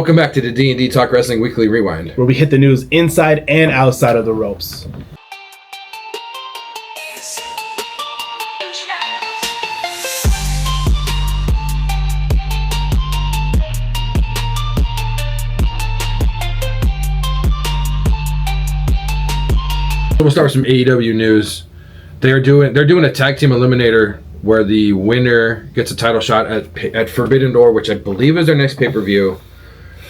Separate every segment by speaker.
Speaker 1: Welcome back to the D&D Talk Wrestling Weekly Rewind,
Speaker 2: where we hit the news inside and outside of the ropes.
Speaker 1: We'll start with some AEW news. They're doing a tag team eliminator where the winner gets a title shot at Forbidden Door, which I believe is their next pay-per-view.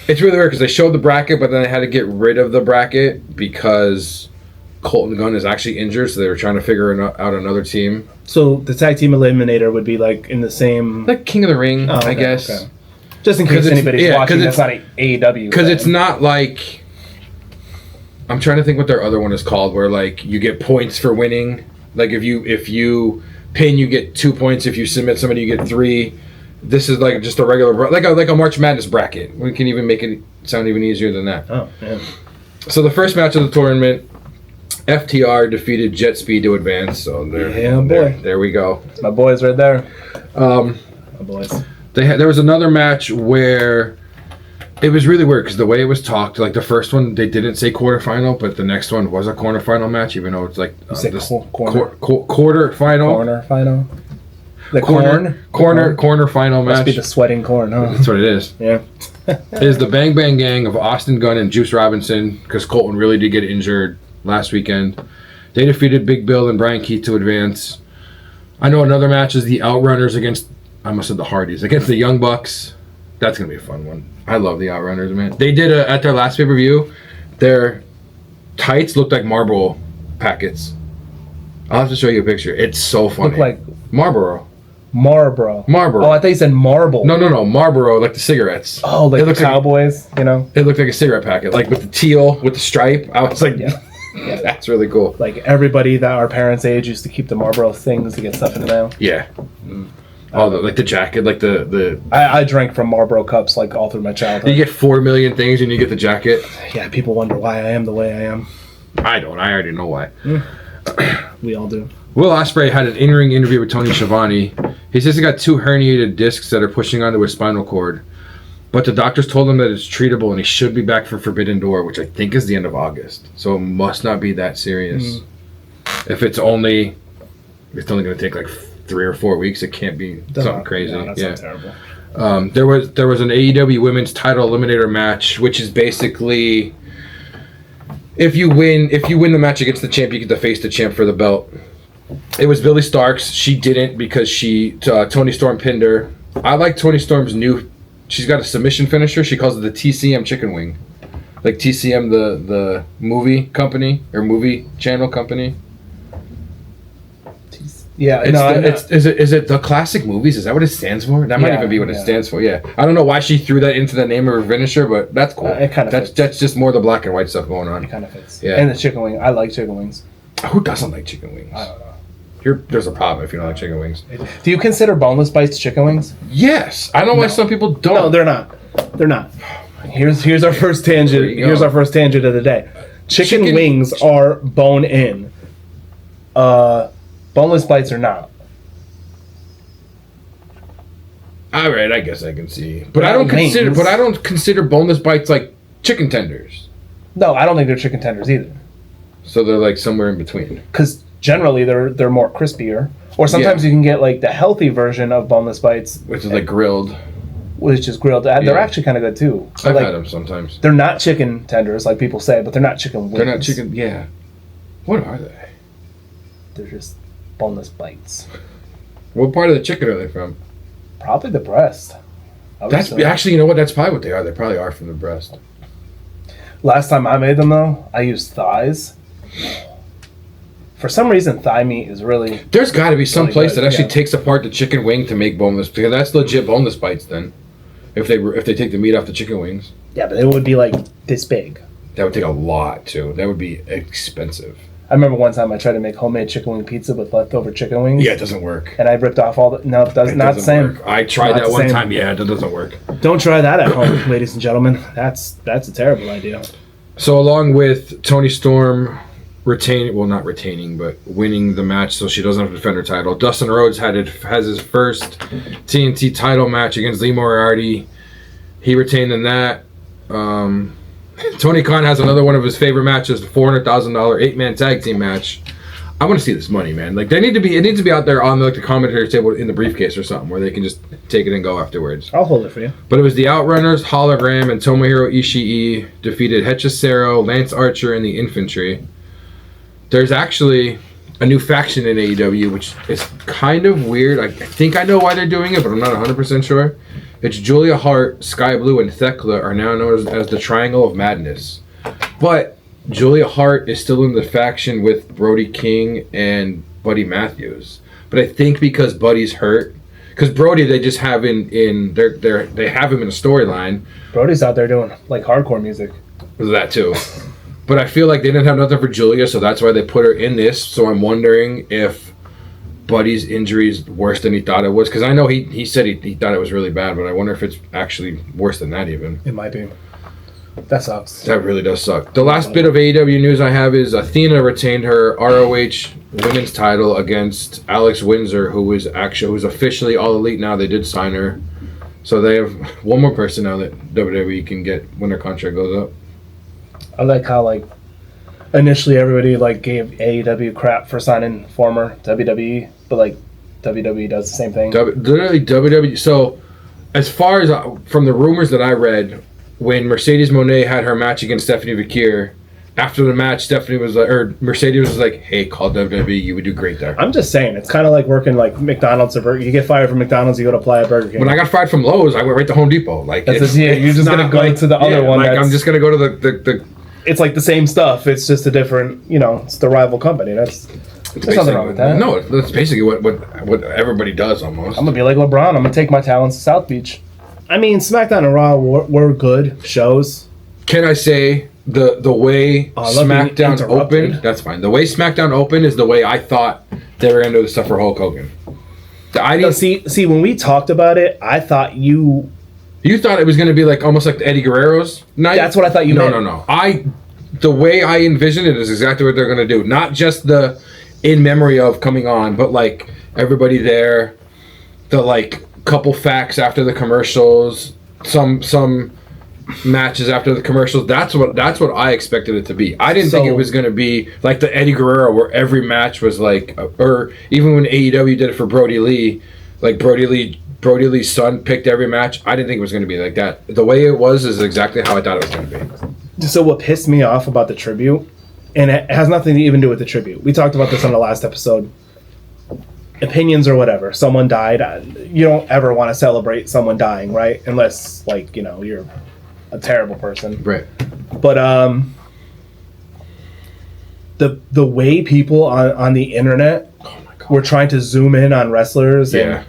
Speaker 1: It's really weird because they showed the bracket, but then they had to get rid of the bracket because Colton Gunn is actually injured, so they were trying to figure out another team.
Speaker 2: So the tag team eliminator would be like in the same...
Speaker 1: Like King of the Ring, I guess. Okay.
Speaker 2: Just in case anybody's watching that's not AEW.
Speaker 1: Because it's not like... I'm trying to think what their other one is called, where like you get points for winning. Like if you pin, you get 2 points. If you submit somebody, you get 3. This is like just a regular, like a March Madness bracket. We can even make it sound even easier than that.
Speaker 2: Oh, yeah. So
Speaker 1: the first match of the tournament, FTR defeated Jet Speed to advance. So there we go.
Speaker 2: It's my boys right there. My boys.
Speaker 1: There was another match where it was really weird because the way it was talked, like the first one they didn't say quarterfinal, but the next one was a quarterfinal match, even though it's like quarterfinal.
Speaker 2: Quarterfinal. The
Speaker 1: corner final match.
Speaker 2: Must be the sweating corn, huh?
Speaker 1: That's what it is.
Speaker 2: Yeah.
Speaker 1: Is the Bang Bang Gang of Austin Gunn and Juice Robinson, because Colton really did get injured last weekend. They defeated Big Bill and Brian Keith to advance. I know another match is the Outrunners against, I almost said the Hardys, against the Young Bucks. That's going to be a fun one. I love the Outrunners, man. They did, at their last pay-per-view, their tights looked like Marlboro packets. I'll have to show you a picture. It's so funny.
Speaker 2: Look like
Speaker 1: Marlboro.
Speaker 2: Oh, I thought you said marble.
Speaker 1: No. Marlboro, like the cigarettes.
Speaker 2: Oh, like the Cowboys, you know?
Speaker 1: It looked like a cigarette packet, like with the teal, with the stripe. I was like,
Speaker 2: yeah.
Speaker 1: That's really cool.
Speaker 2: Like everybody that our parents' age used to keep the Marlboro things to get stuff in the mail.
Speaker 1: Yeah. Oh, like the jacket, like the.
Speaker 2: I drank from Marlboro cups like all through my childhood.
Speaker 1: You get 4 million things and you get the jacket.
Speaker 2: Yeah, people wonder why I am the way I am.
Speaker 1: I don't. I already know why.
Speaker 2: We all do.
Speaker 1: Will Ospreay had an in-ring interview with Tony Schiavone. He says he got 2 herniated discs that are pushing onto his spinal cord, but the doctors told him that it's treatable and he should be back for Forbidden Door, which I think is the end of August. So it must not be that serious. If it's only going to take like 3 or 4 weeks, it can't be something crazy.
Speaker 2: No, that's not terrible.
Speaker 1: There was an AEW Women's Title Eliminator match, which is basically if you win the match against the champ, you get to face the champ for the belt. It was Billie Starkz. She didn't because Toni Storm pinned her. I like Toni Storm's she's got a submission finisher. She calls it the TCM chicken wing. Like TCM, the movie company or movie channel company.
Speaker 2: Yeah,
Speaker 1: is it the classic movies? Is that what it stands for? That might even be what it stands for. Yeah, I don't know why she threw that into the name of her finisher, but that's cool.
Speaker 2: It kind of fits.
Speaker 1: That's just more the black and white stuff going on.
Speaker 2: It kind of fits.
Speaker 1: Yeah,
Speaker 2: and the chicken wing. I like chicken wings.
Speaker 1: Who doesn't like chicken wings?
Speaker 2: I don't know.
Speaker 1: There's a problem if you don't like chicken wings.
Speaker 2: Do you consider boneless bites chicken wings?
Speaker 1: Yes. I don't know why some people don't.
Speaker 2: No, they're not. They're not. Here's our first tangent. Here's our first tangent of the day. Chicken wings are bone in. Boneless bites are not.
Speaker 1: All right, I guess I can see. But I don't consider boneless bites like chicken tenders.
Speaker 2: No, I don't think they're chicken tenders either.
Speaker 1: So they're like somewhere in between.
Speaker 2: Because generally they're more crispier, or sometimes you can get like the healthy version of boneless bites,
Speaker 1: which is like grilled.
Speaker 2: They're actually kind of good too.
Speaker 1: I've had them sometimes.
Speaker 2: They're not chicken tenders like people say, but they're not chicken wings.
Speaker 1: They're not chicken. Yeah. What are they?
Speaker 2: They're just boneless bites.
Speaker 1: What part of the chicken are they from?
Speaker 2: Probably the breast.
Speaker 1: Actually, you know what? That's probably what they are. They probably are from the breast.
Speaker 2: Last time I made them though, I used thighs. For some reason, thigh meat is really...
Speaker 1: There's got to be some place that actually takes apart the chicken wing to make boneless, because that's legit boneless bites then. If they take the meat off the chicken wings.
Speaker 2: Yeah, but it would be like this big.
Speaker 1: That would take a lot too. That would be expensive.
Speaker 2: I remember one time I tried to make homemade chicken wing pizza with leftover chicken wings.
Speaker 1: Yeah, it doesn't work.
Speaker 2: And I ripped off all the... No, it doesn't. Not the same.
Speaker 1: Work. I tried that one time. Yeah, that doesn't work.
Speaker 2: Don't try that at home, ladies and gentlemen. That's a terrible idea.
Speaker 1: So along with Toni Storm not retaining, but winning the match so she doesn't have to defend her title, Dustin Rhodes has his first TNT title match against Lee Moriarty. He retained in that. Tony Kahn has another one of his favorite matches, the $400,000 8-man tag team match. I want to see this money, man. Like it needs to be out there on like the commentary table in the briefcase or something where they can just take it and go afterwards.
Speaker 2: I'll hold it for you. but
Speaker 1: it was the Outrunners, Hologram, and Tomohiro Ishii defeated Hechicero, Lance Archer, and the Infantry. There's actually a new faction in AEW, which is kind of weird. I think I know why they're doing it, but I'm not 100% sure. It's Julia Hart, Sky Blue, and Thekla are now known as the Triangle of Madness. But Julia Hart is still in the faction with Brody King and Buddy Matthews. But I think because Buddy's hurt, because Brody they just have they have him in a storyline.
Speaker 2: Brody's out there doing like hardcore music.
Speaker 1: That too. But I feel like they didn't have nothing for Julia, so that's why they put her in this. So I'm wondering if Buddy's injury is worse than he thought it was. Because I know he said he thought it was really bad, but I wonder if it's actually worse than that even.
Speaker 2: It might be. That sucks.
Speaker 1: That really does suck. The last bit of AEW news I have is Athena retained her ROH women's title against Alex Windsor, who's officially All Elite now. They did sign her. So they have one more person now that WWE can get when their contract goes up.
Speaker 2: I like how like initially everybody like gave AEW crap for signing former WWE, but like WWE does the same thing.
Speaker 1: Literally WWE. So as far as from the rumors that I read, when Mercedes Moné had her match against Stephanie Vakir, after the match, Mercedes was like, "Hey, call WWE. You would do great there."
Speaker 2: I'm just saying, it's kind of like working like McDonald's or Burger. You get fired from McDonald's, you go to apply at Burger King.
Speaker 1: When I got fired from Lowe's, I went right to Home Depot. Like,
Speaker 2: you're just gonna go to the other one.
Speaker 1: Like, I'm just gonna go to the.
Speaker 2: It's like the same stuff. It's just a different, it's the rival company. There's nothing wrong with that.
Speaker 1: No, that's basically what everybody does almost.
Speaker 2: I'm gonna be like LeBron. I'm gonna take my talents to South Beach. I mean, SmackDown and Raw were good shows.
Speaker 1: Can I say the way SmackDown opened? That's fine. The way SmackDown opened is the way I thought they were gonna do the stuff for Hulk Hogan.
Speaker 2: See, when we talked about it, I thought you
Speaker 1: thought it was gonna be like almost like the Eddie Guerrero's night.
Speaker 2: That's what I thought you meant.
Speaker 1: No. The way I envisioned it is exactly what they're gonna do. Not just the in memory of coming on, but like everybody there, the like couple facts after the commercials, some matches after the commercials. That's what I expected it to be. I didn't think it was going to be like the Eddie Guerrero where every match was like, or even when AEW did it for Brody Lee, like Brody Lee's son picked every match. I didn't think it was going to be like that. The way it was is exactly how I thought it was going to
Speaker 2: be. So what pissed me off about the tribute, and it has nothing to even do with the tribute. We talked about this on the last episode. Opinions or whatever. Someone died. You don't ever want to celebrate someone dying, right? Unless, like, you're a terrible person.
Speaker 1: Right.
Speaker 2: But the way people on the internet were trying to zoom in on wrestlers, and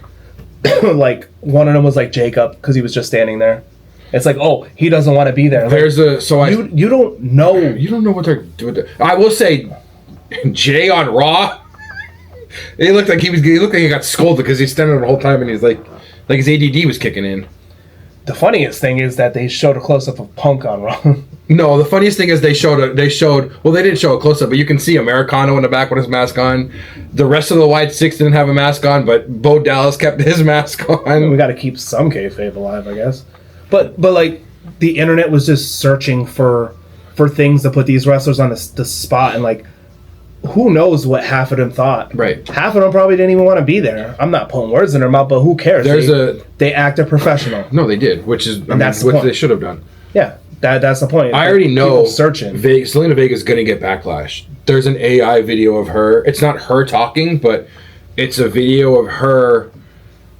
Speaker 2: like one of them was like Jacob because he was just standing there. It's like, oh, he doesn't want to be there.
Speaker 1: There's
Speaker 2: like, you don't know.
Speaker 1: You don't know what they're doing. I will say, Jay on Raw. It looked like he got scolded because he's standing there the whole time and he's like his ADD was kicking in.
Speaker 2: The funniest thing is that they showed a close up of Punk on Raw.
Speaker 1: No, the funniest thing is they didn't show a close up, but you can see Americano in the back with his mask on. The rest of the White Six didn't have a mask on, but Bo Dallas kept his mask on.
Speaker 2: We got to keep some kayfabe alive, I guess. But like the internet was just searching for things to put these wrestlers on the spot, and like, who knows what half of them thought.
Speaker 1: Right.
Speaker 2: Half of them probably didn't even want to be there. I'm not putting words in their mouth, but who cares? They acted professional.
Speaker 1: No, they did, which is what they should have done.
Speaker 2: Yeah, that's the point.
Speaker 1: I already know
Speaker 2: searching.
Speaker 1: Selena Vega is going to get backlash. There's an AI video of her. It's not her talking, but it's a video of her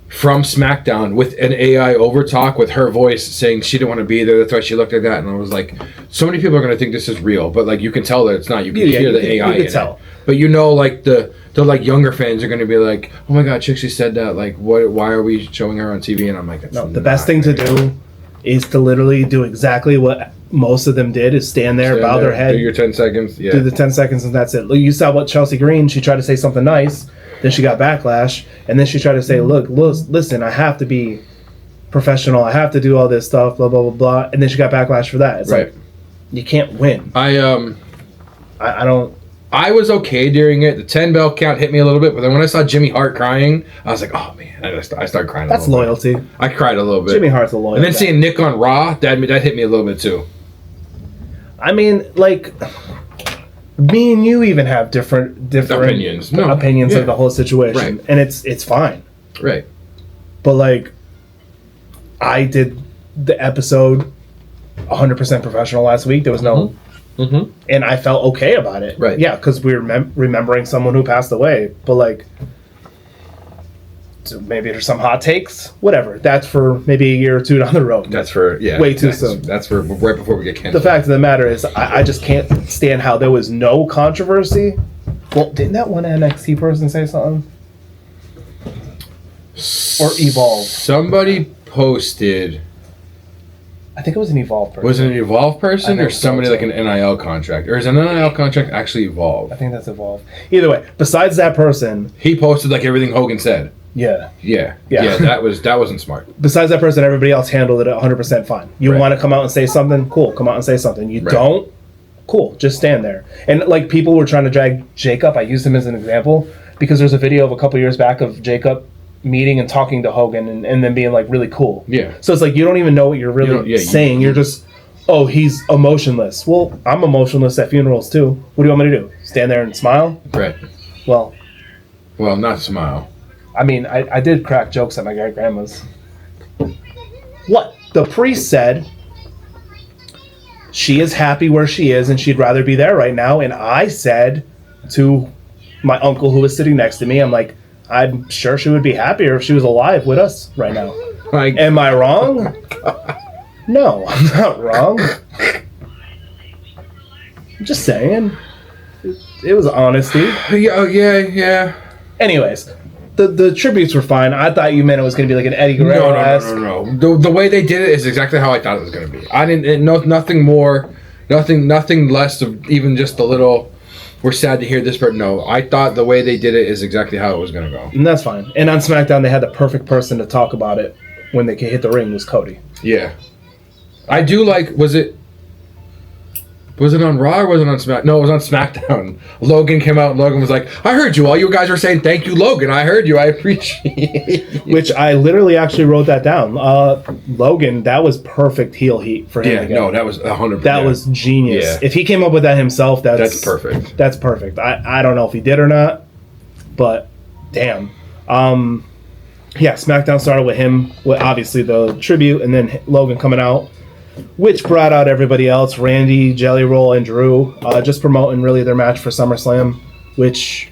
Speaker 1: from SmackDown with an AI overtalk with her voice saying she didn't want to be there. That's why she looked like that. And I was like, so many people are going to think this is real, but like you can tell that it's not. You can hear the AI. You can tell. But like the like younger fans are going to be like, oh my God, Chixie said that. Like, what? Why are we showing her on TV? And I'm like,
Speaker 2: no. The best thing to do is to literally do exactly what most of them did: is stand there, bow their head,
Speaker 1: do your 10 seconds,
Speaker 2: do the 10 seconds, and that's it. You saw what Chelsea Green. She tried to say something nice. Then she got backlash, and then she tried to say, look, listen, I have to be professional. I have to do all this stuff, blah, blah, blah, blah. And then she got backlash for that. It's like, you can't win.
Speaker 1: I
Speaker 2: don't...
Speaker 1: I was okay during it. The 10 bell count hit me a little bit, but then when I saw Jimmy Hart crying, I was like, oh man, I started crying.
Speaker 2: That's loyalty.
Speaker 1: I cried a little bit.
Speaker 2: Jimmy Hart's a loyal.
Speaker 1: And then
Speaker 2: guy.
Speaker 1: seeing Nick on Raw, that hit me a little bit too.
Speaker 2: I mean, like, me and you even have different
Speaker 1: Opinions.
Speaker 2: opinions
Speaker 1: Yeah.
Speaker 2: of the whole situation,
Speaker 1: Right.
Speaker 2: and it's fine.
Speaker 1: Right.
Speaker 2: But like, I did the episode 100% professional last week. There was no, and I felt okay about it.
Speaker 1: Right.
Speaker 2: Yeah, because we were remembering someone who passed away. But like, so maybe there's some hot takes. Whatever. That's for maybe a year or two down the road.
Speaker 1: That's for
Speaker 2: way too soon.
Speaker 1: That's for right before we get
Speaker 2: The
Speaker 1: canceled.
Speaker 2: fact of the matter is, I just can't stand how there was no controversy. Well, didn't that one NXT person say something? Or Evolve?
Speaker 1: Somebody posted.
Speaker 2: I think it was an Evolve person.
Speaker 1: Was it an Evolve person
Speaker 2: I
Speaker 1: or
Speaker 2: think so,
Speaker 1: somebody
Speaker 2: too.
Speaker 1: like an NIL contract? Or is an NIL contract actually Evolve?
Speaker 2: I think that's Evolve. Either way, besides that person,
Speaker 1: He posted like everything Hogan said.
Speaker 2: yeah.
Speaker 1: Yeah.
Speaker 2: Yeah.
Speaker 1: that wasn't smart.
Speaker 2: Besides that person, everybody else handled it 100% fine. You
Speaker 1: Right.
Speaker 2: want to come out and say something? Cool. Come out and say something. You
Speaker 1: Right.
Speaker 2: don't? Cool. Just stand there. And like people were trying to drag Jacob. I used him as an example because there's a video of a couple years back of Jacob meeting and talking to Hogan and then being like really cool.
Speaker 1: Yeah.
Speaker 2: So it's like you don't even know what you're really saying. You're just, oh, he's emotionless. Well, I'm emotionless at funerals too. What do you want me to do? Stand there and smile?
Speaker 1: Right.
Speaker 2: Well,
Speaker 1: Not smile.
Speaker 2: I mean, I did crack jokes at my grandma's. What? The priest said she is happy where she is and she'd rather be there right now. And I said to my uncle who was sitting next to me, I'm like, I'm sure she would be happier if she was alive with us right now.
Speaker 1: Like,
Speaker 2: Am I wrong? No, I'm not wrong. I'm just saying. It was honesty.
Speaker 1: yeah.
Speaker 2: Anyways, the tributes were fine. I thought you meant it was going to be like an Eddie Guerrero.
Speaker 1: No. The way they did it is exactly how I thought it was going to be. I didn't know nothing more, nothing less of even just a little. We're sad to hear this, but no, I thought the way they did it is exactly how it was going to go.
Speaker 2: And that's fine. And on SmackDown, they had the perfect person to talk about it when they could hit the ring was Cody.
Speaker 1: Yeah, I do like. Was it on Raw or was it on SmackDown? No, it was on SmackDown. Logan came out and Logan was like, I heard you. All you guys were saying, thank you, Logan. I heard you. I appreciate it.
Speaker 2: Which I literally actually wrote that down. Logan, that was perfect heel heat for him.
Speaker 1: Yeah,
Speaker 2: to get.
Speaker 1: no, that was 100%.
Speaker 2: That was genius.
Speaker 1: Yeah.
Speaker 2: If he came up with that himself,
Speaker 1: That's perfect.
Speaker 2: That's perfect. I don't know if he did or not, but damn. Yeah, SmackDown started with him, with obviously the tribute, and then Logan coming out, which brought out everybody else, Randy, Jelly Roll, and Drew, just promoting really their match for SummerSlam, which,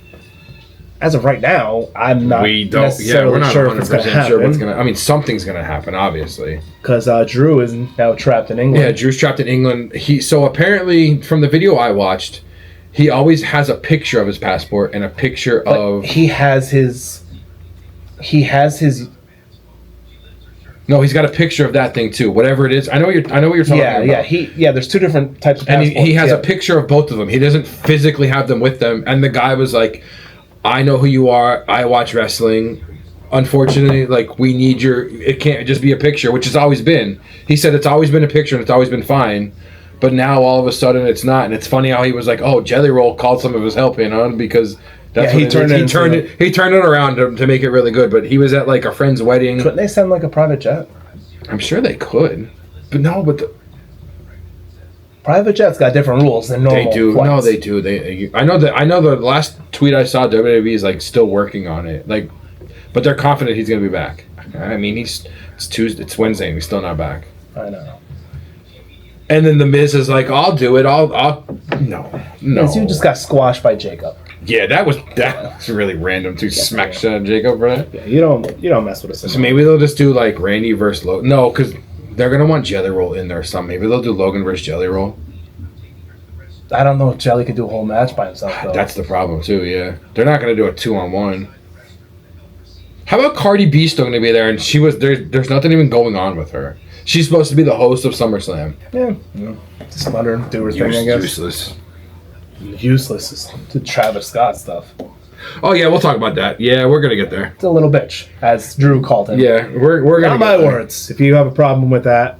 Speaker 2: as of right now, I'm not necessarily
Speaker 1: we're not
Speaker 2: sure if it's going to
Speaker 1: 100% sure what's
Speaker 2: happen.
Speaker 1: going to. I mean, something's going to happen, obviously.
Speaker 2: Because Drew is now trapped in England.
Speaker 1: Yeah, Drew's trapped in England. So apparently, from the video I watched, he always has a picture of his passport and a picture
Speaker 2: But
Speaker 1: of.
Speaker 2: he has his.
Speaker 1: No, he's got a picture of that thing too. Whatever it is, I know what you're talking about.
Speaker 2: Yeah. There's two different types of
Speaker 1: And
Speaker 2: passports.
Speaker 1: he has a picture of both of them. He doesn't physically have them with them. And the guy was like, I know who you are. I watch wrestling. Unfortunately, like, we need it can't just be a picture, which it's always been. He said it's always been a picture and it's always been fine. But now all of a sudden it's not. And it's funny how he was like, oh, Jelly Roll called some of his help in on because that's
Speaker 2: Yeah,
Speaker 1: he turned it around to make it really good. But he was at like a friend's wedding.
Speaker 2: Couldn't they send like a private jet?
Speaker 1: I'm sure they could. But no,
Speaker 2: Private jet's got different rules than normal.
Speaker 1: They do.
Speaker 2: flights.
Speaker 1: No, they do. I know the last tweet I saw, WWE is like still working on it. Like, but they're confident he's gonna be back. I mean, it's Tuesday, it's Wednesday, and he's still not back.
Speaker 2: I know.
Speaker 1: And then the Miz is like, I'll do it. I'll no.
Speaker 2: Because you just got squashed by Jacob.
Speaker 1: Yeah, that was really random to smack shit on Jacob for that.
Speaker 2: Yeah, you don't mess with us.
Speaker 1: So maybe they'll just do like Randy versus Logan. No, because they're gonna want Jelly Roll in there. Some maybe they'll do Logan versus Jelly Roll.
Speaker 2: I don't know if Jelly could do a whole match by himself though.
Speaker 1: That's the problem too. Yeah, they're not gonna do a 2-on-1. How about Cardi B still gonna be there? And she was there. There's nothing even going on with her. She's supposed to be the host of SummerSlam.
Speaker 2: Yeah. Just let her do her thing, I guess.
Speaker 1: Useless.
Speaker 2: Useless is to Travis Scott stuff.
Speaker 1: Oh yeah, we'll talk about that. Yeah, we're gonna get there.
Speaker 2: It's a little bitch, as Drew called him.
Speaker 1: Yeah, we're gonna.
Speaker 2: Not my words. If you have a problem with that,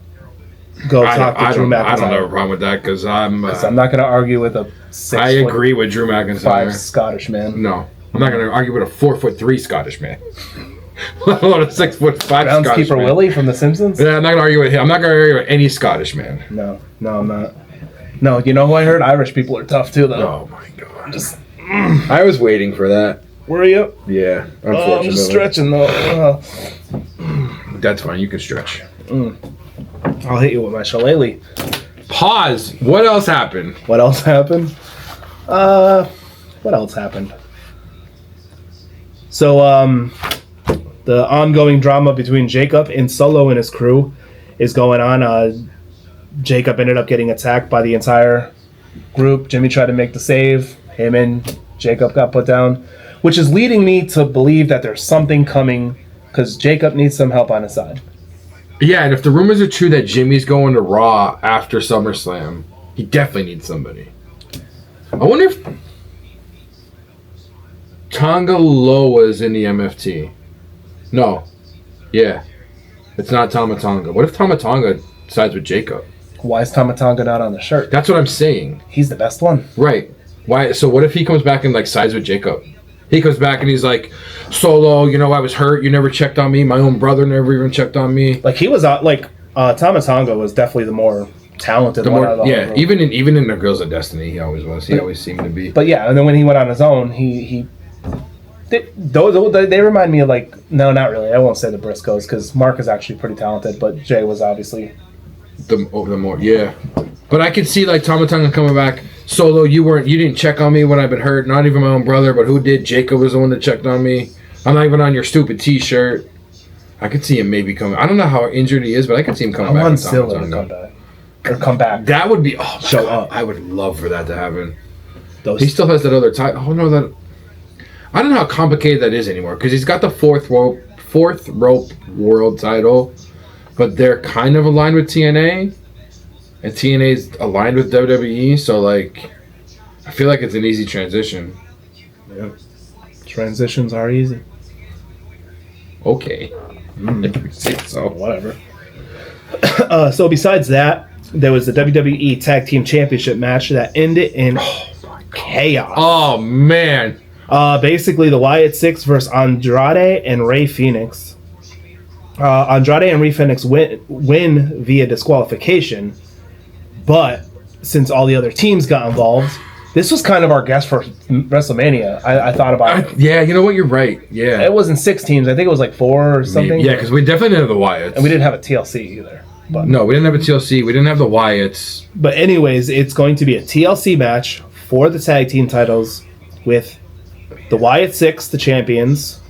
Speaker 2: go talk to Drew McIntyre.
Speaker 1: I don't have a problem with that because I'm
Speaker 2: not going to argue with a 6
Speaker 1: I agree with Drew McIntyre.
Speaker 2: 5 Scottish man.
Speaker 1: No, I'm not going to argue with a 4'3" Scottish man. Let alone a 6'5" Scottish
Speaker 2: Groundskeeper
Speaker 1: man.
Speaker 2: Willie from The Simpsons.
Speaker 1: Yeah, I'm not going to argue with him. I'm not going to argue with any Scottish man.
Speaker 2: No, I'm not. No, you know who I heard? Irish people are tough too, though.
Speaker 1: Oh my god! I was waiting for that.
Speaker 2: Were you?
Speaker 1: Yeah, unfortunately.
Speaker 2: I'm stretching though.
Speaker 1: That's fine. You can stretch.
Speaker 2: I'll hit you with my shillelagh.
Speaker 1: Pause. What else happened?
Speaker 2: What else happened? What else happened? So, the ongoing drama between Jacob and Solo and his crew is going on. Jacob ended up getting attacked by the entire group. Jimmy tried to make the save. Him and Jacob got put down, which is leading me to believe that there's something coming because Jacob needs some help on his side.
Speaker 1: Yeah, and if the rumors are true that Jimmy's going to Raw after SummerSlam, he definitely needs somebody. I wonder if Tonga Loa's in the MFT. No. Yeah. It's not Tama Tonga. What if Tama Tonga sides with Jacob?
Speaker 2: Why is Tama Tonga not on the shirt?
Speaker 1: That's what I'm saying.
Speaker 2: He's the best one.
Speaker 1: Right. Why? So what if he comes back and like sides with Jacob? He comes back and he's like, Solo, I was hurt. You never checked on me. My own brother never even checked on me.
Speaker 2: Like he was Tama Tonga was definitely the more talented one out of the whole group.
Speaker 1: even in the Girls of Destiny, he always was. He always seemed to be.
Speaker 2: But yeah, and then when he went on his own, they remind me of no, not really. I won't say the Briscoes because Mark is actually pretty talented, but Jay was obviously
Speaker 1: the more, yeah. But I could see Tama Tonga coming back. Solo, you didn't check on me when I've been hurt. Not even my own brother, but who did? Jacob was the one that checked on me. I'm not even on your stupid T-shirt. I could see him maybe coming. I don't know how injured he is, but I could see him coming back.
Speaker 2: I want Zilla to come back. Or come back.
Speaker 1: That would be
Speaker 2: show up.
Speaker 1: I would love for that to happen. He still has that other title. Oh no, that I don't know how complicated that is anymore because he's got the fourth rope world title, but they're kind of aligned with TNA. And TNA's aligned with WWE, so I feel like it's an easy transition.
Speaker 2: Yeah. Transitions are easy.
Speaker 1: Okay. If you say so.
Speaker 2: Whatever. So besides that, there was the WWE Tag Team Championship match that ended in chaos.
Speaker 1: Oh, man.
Speaker 2: Basically, the Wyatt Six versus Andrade and Rey Fenix. Andrade and Rey Fenix win via disqualification. But since all the other teams got involved, this was kind of our guess for WrestleMania. I thought about it.
Speaker 1: Yeah, you know what? You're right. Yeah.
Speaker 2: It wasn't 6 teams. I think it was 4 or something.
Speaker 1: Yeah, because we definitely didn't have the Wyatts.
Speaker 2: And we didn't have a TLC either. But.
Speaker 1: No, we didn't have a TLC. We didn't have the Wyatts.
Speaker 2: But anyways, it's going to be a TLC match for the tag team titles with the Wyatt Six, the champions,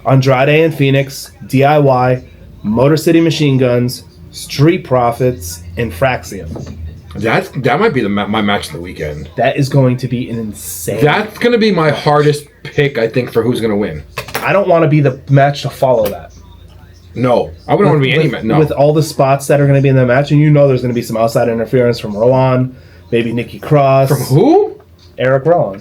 Speaker 2: Andrade and Phoenix, DIY, Motor City Machine Guns, Street Profits, and Fraxium.
Speaker 1: That might be my match of the weekend.
Speaker 2: That is going to be an insane.
Speaker 1: That's going to be my hardest pick, I think, for who's going to win.
Speaker 2: I don't want to be the match to follow that.
Speaker 1: No, I wouldn't want to be any match. No.
Speaker 2: With all the spots that are going to be in that match, and there's going to be some outside interference from Rowan, maybe Nikki Cross.
Speaker 1: From who?
Speaker 2: Eric Rowan.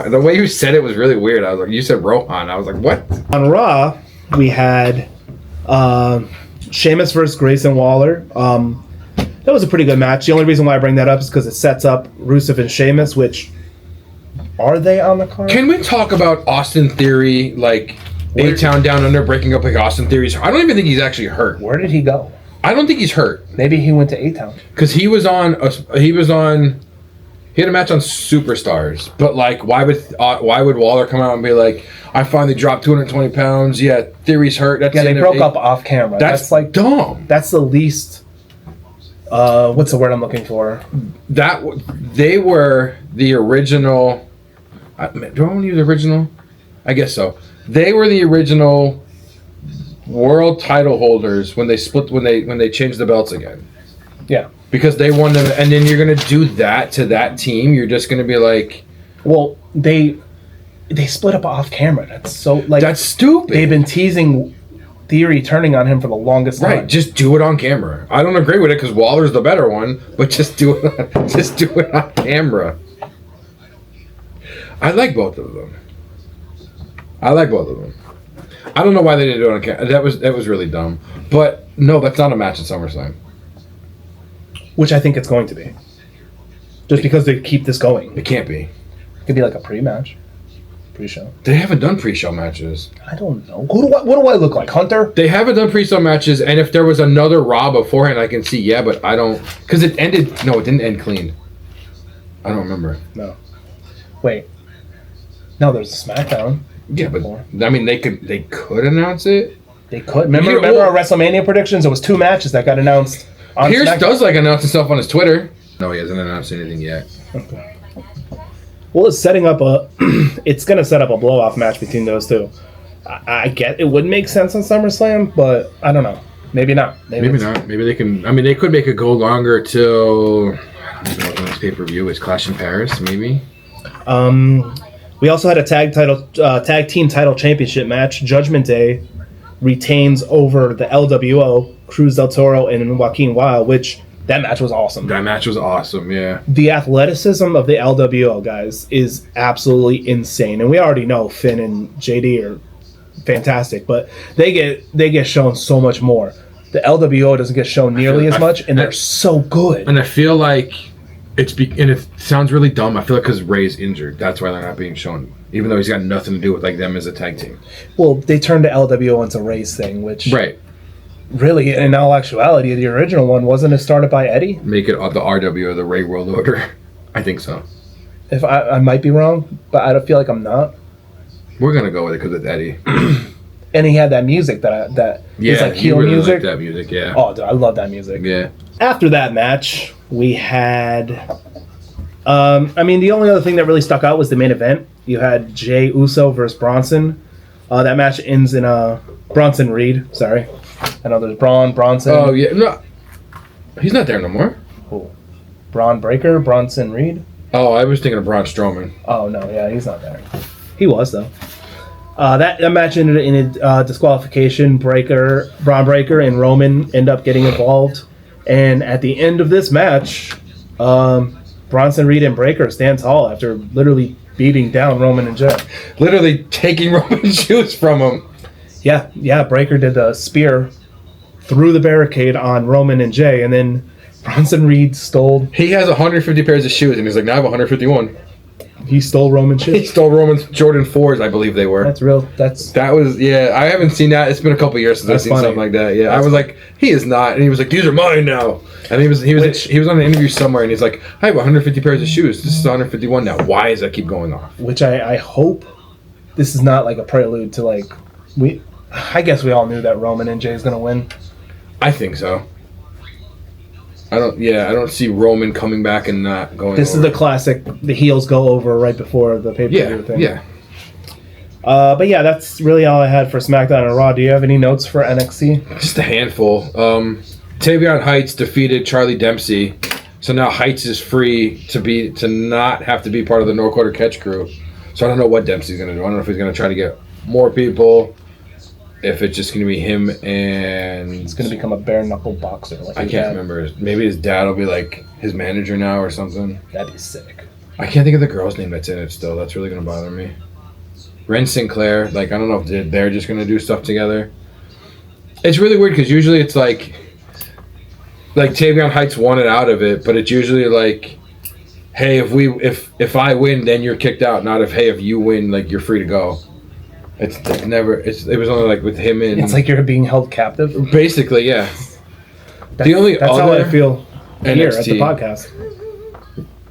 Speaker 1: The way you said it was really weird. I was like, you said Rohan. I was like, what?
Speaker 2: On Raw, we had Sheamus versus Grayson Waller. That was a pretty good match. The only reason why I bring that up is because it sets up Rusev and Sheamus, which are they on the card?
Speaker 1: Can we talk about Austin Theory, A-Town Down Under breaking up Austin Theory's? I don't even think he's actually hurt.
Speaker 2: Where did he go?
Speaker 1: I don't think he's hurt.
Speaker 2: Maybe he went to A-Town.
Speaker 1: Because he had a match on Superstars, but why would Waller come out and be like, I finally dropped 220 pounds. Yeah, Theory's hurt. That's
Speaker 2: they broke up off camera.
Speaker 1: That's dumb.
Speaker 2: That's the least. What's the word I'm looking for?
Speaker 1: They were the original. Do I want to use the original? I guess so. They were the original world title holders when they split when they changed the belts again.
Speaker 2: Yeah.
Speaker 1: Because they won them, and then you're gonna do that to that team. You're just gonna be like,
Speaker 2: well, they split up off camera. That's so
Speaker 1: that's stupid.
Speaker 2: They've been teasing Theory turning on him for the longest time.
Speaker 1: Right, just do it on camera. I don't agree with it because Waller's the better one, but just do it on camera. I like both of them. I don't know why they didn't do it on camera. That was really dumb. But no, that's not a match at SummerSlam.
Speaker 2: Which I think it's going to be. Just because they keep this going.
Speaker 1: It can't be.
Speaker 2: It could be like a pre-match. Pre-show.
Speaker 1: They haven't done pre-show matches.
Speaker 2: I don't know. What do I look like? Hunter?
Speaker 1: They haven't done pre-show matches, and if there was another Raw beforehand, I can see, yeah, but I don't... Because it ended... No, it didn't end clean. I don't remember.
Speaker 2: No. Wait. No, there's a SmackDown.
Speaker 1: Yeah, but... I mean, they could announce it.
Speaker 2: They could. Remember our WrestleMania predictions? There was 2 matches that got announced on
Speaker 1: Pierce
Speaker 2: SmackDown.
Speaker 1: does like announce himself on his Twitter. No, he hasn't announced anything yet.
Speaker 2: Okay. Well, it's setting up a... it's going to set up a blow-off match between those two. I get it would make sense on SummerSlam, but I don't know. Maybe not.
Speaker 1: Maybe not. Maybe they can... I mean, they could make it go longer till... I don't know what the next pay-per-view is. Clash in Paris, maybe?
Speaker 2: We also had a tag team title championship match. Judgment Day retains over the LWO, Cruz del Toro and Joaquin Wilde, which... That match was awesome.
Speaker 1: That match was awesome, yeah.
Speaker 2: The athleticism of the LWO guys is absolutely insane, and we already know Finn and JD are fantastic, but they get shown so much more. The LWO doesn't get shown nearly as much, and they're so good.
Speaker 1: And I feel like and it sounds really dumb. I feel like because Ray's injured, that's why they're not being shown, even though he's got nothing to do with like them as a tag team.
Speaker 2: Well, they turned the LWO into Ray's thing, which
Speaker 1: right.
Speaker 2: Really, in all actuality, the original one wasn't it started by Eddie?
Speaker 1: Make it the RWO, the Ray World Order. I think so.
Speaker 2: If I might be wrong, but I don't feel like I'm not.
Speaker 1: We're gonna go with it because it's Eddie.
Speaker 2: And he had that music that is like heel
Speaker 1: really
Speaker 2: music.
Speaker 1: Like that music, yeah.
Speaker 2: Oh, dude, I love that music.
Speaker 1: Yeah.
Speaker 2: After that match, we had. I mean, the only other thing that really stuck out was the main event. You had Jey Uso versus Bronson. That match ends in Bronson Reed. Sorry. I know there's Bronson.
Speaker 1: Oh, yeah. No. He's not there no more.
Speaker 2: Who? Braun Breaker? Bronson Reed?
Speaker 1: Oh, I was thinking of Braun Strowman.
Speaker 2: Oh, no. Yeah, he's not there. He was, though. That match ended in a disqualification. Braun Breaker and Roman end up getting involved. And at the end of this match, Bronson Reed and Breaker stand tall after literally beating down Roman and Jey.
Speaker 1: Literally taking Roman's shoes from him.
Speaker 2: Yeah, Breaker did a spear through the barricade on Roman and Jey, and then Bronson Reed stole...
Speaker 1: He has 150 pairs of shoes, and he's like, now I have 151.
Speaker 2: He stole Roman's shoes.
Speaker 1: He stole Roman's Jordan 4s, I believe they were.
Speaker 2: That's real.
Speaker 1: That was, yeah, I haven't seen that. It's been a couple years since I've seen something like that. Yeah, I was like, he is not. And he was like, these are mine now. And he was on an interview somewhere, and he's like, I have 150 pairs of shoes. This is 151 now. Why does that keep going off?
Speaker 2: Which I hope this is not like a prelude to like... I guess we all knew that Roman and Jey is going to win.
Speaker 1: I think so. I don't see Roman coming back and not going
Speaker 2: This
Speaker 1: over.
Speaker 2: is the classic, the heels go over right before the pay-per-view thing.
Speaker 1: Yeah.
Speaker 2: But yeah, that's really all I had for SmackDown and Raw. Do you have any notes for NXT?
Speaker 1: Just a handful. Tavion Heights defeated Charlie Dempsey. So now Heights is free to not have to be part of the No Quarter Catch crew. So I don't know what Dempsey's going to do. I don't know if he's going to try to get more people. If it's just going to be him and...
Speaker 2: It's going to become a bare-knuckle boxer. Like
Speaker 1: I can't remember. Maybe his dad will be like his manager now or something.
Speaker 2: That'd be sick.
Speaker 1: I can't think of the girl's name that's in it still. That's really going to bother me. Ren Sinclair. Like, I don't know if they're just going to do stuff together. It's really weird because usually it's like Tavion Heights wanted out of it, but it's usually like, hey, if I win, then you're kicked out. Not if you win, like you're free to go. It was only like with him and...
Speaker 2: It's like you're being held captive?
Speaker 1: Basically, yeah.
Speaker 2: That's how I feel here at the podcast.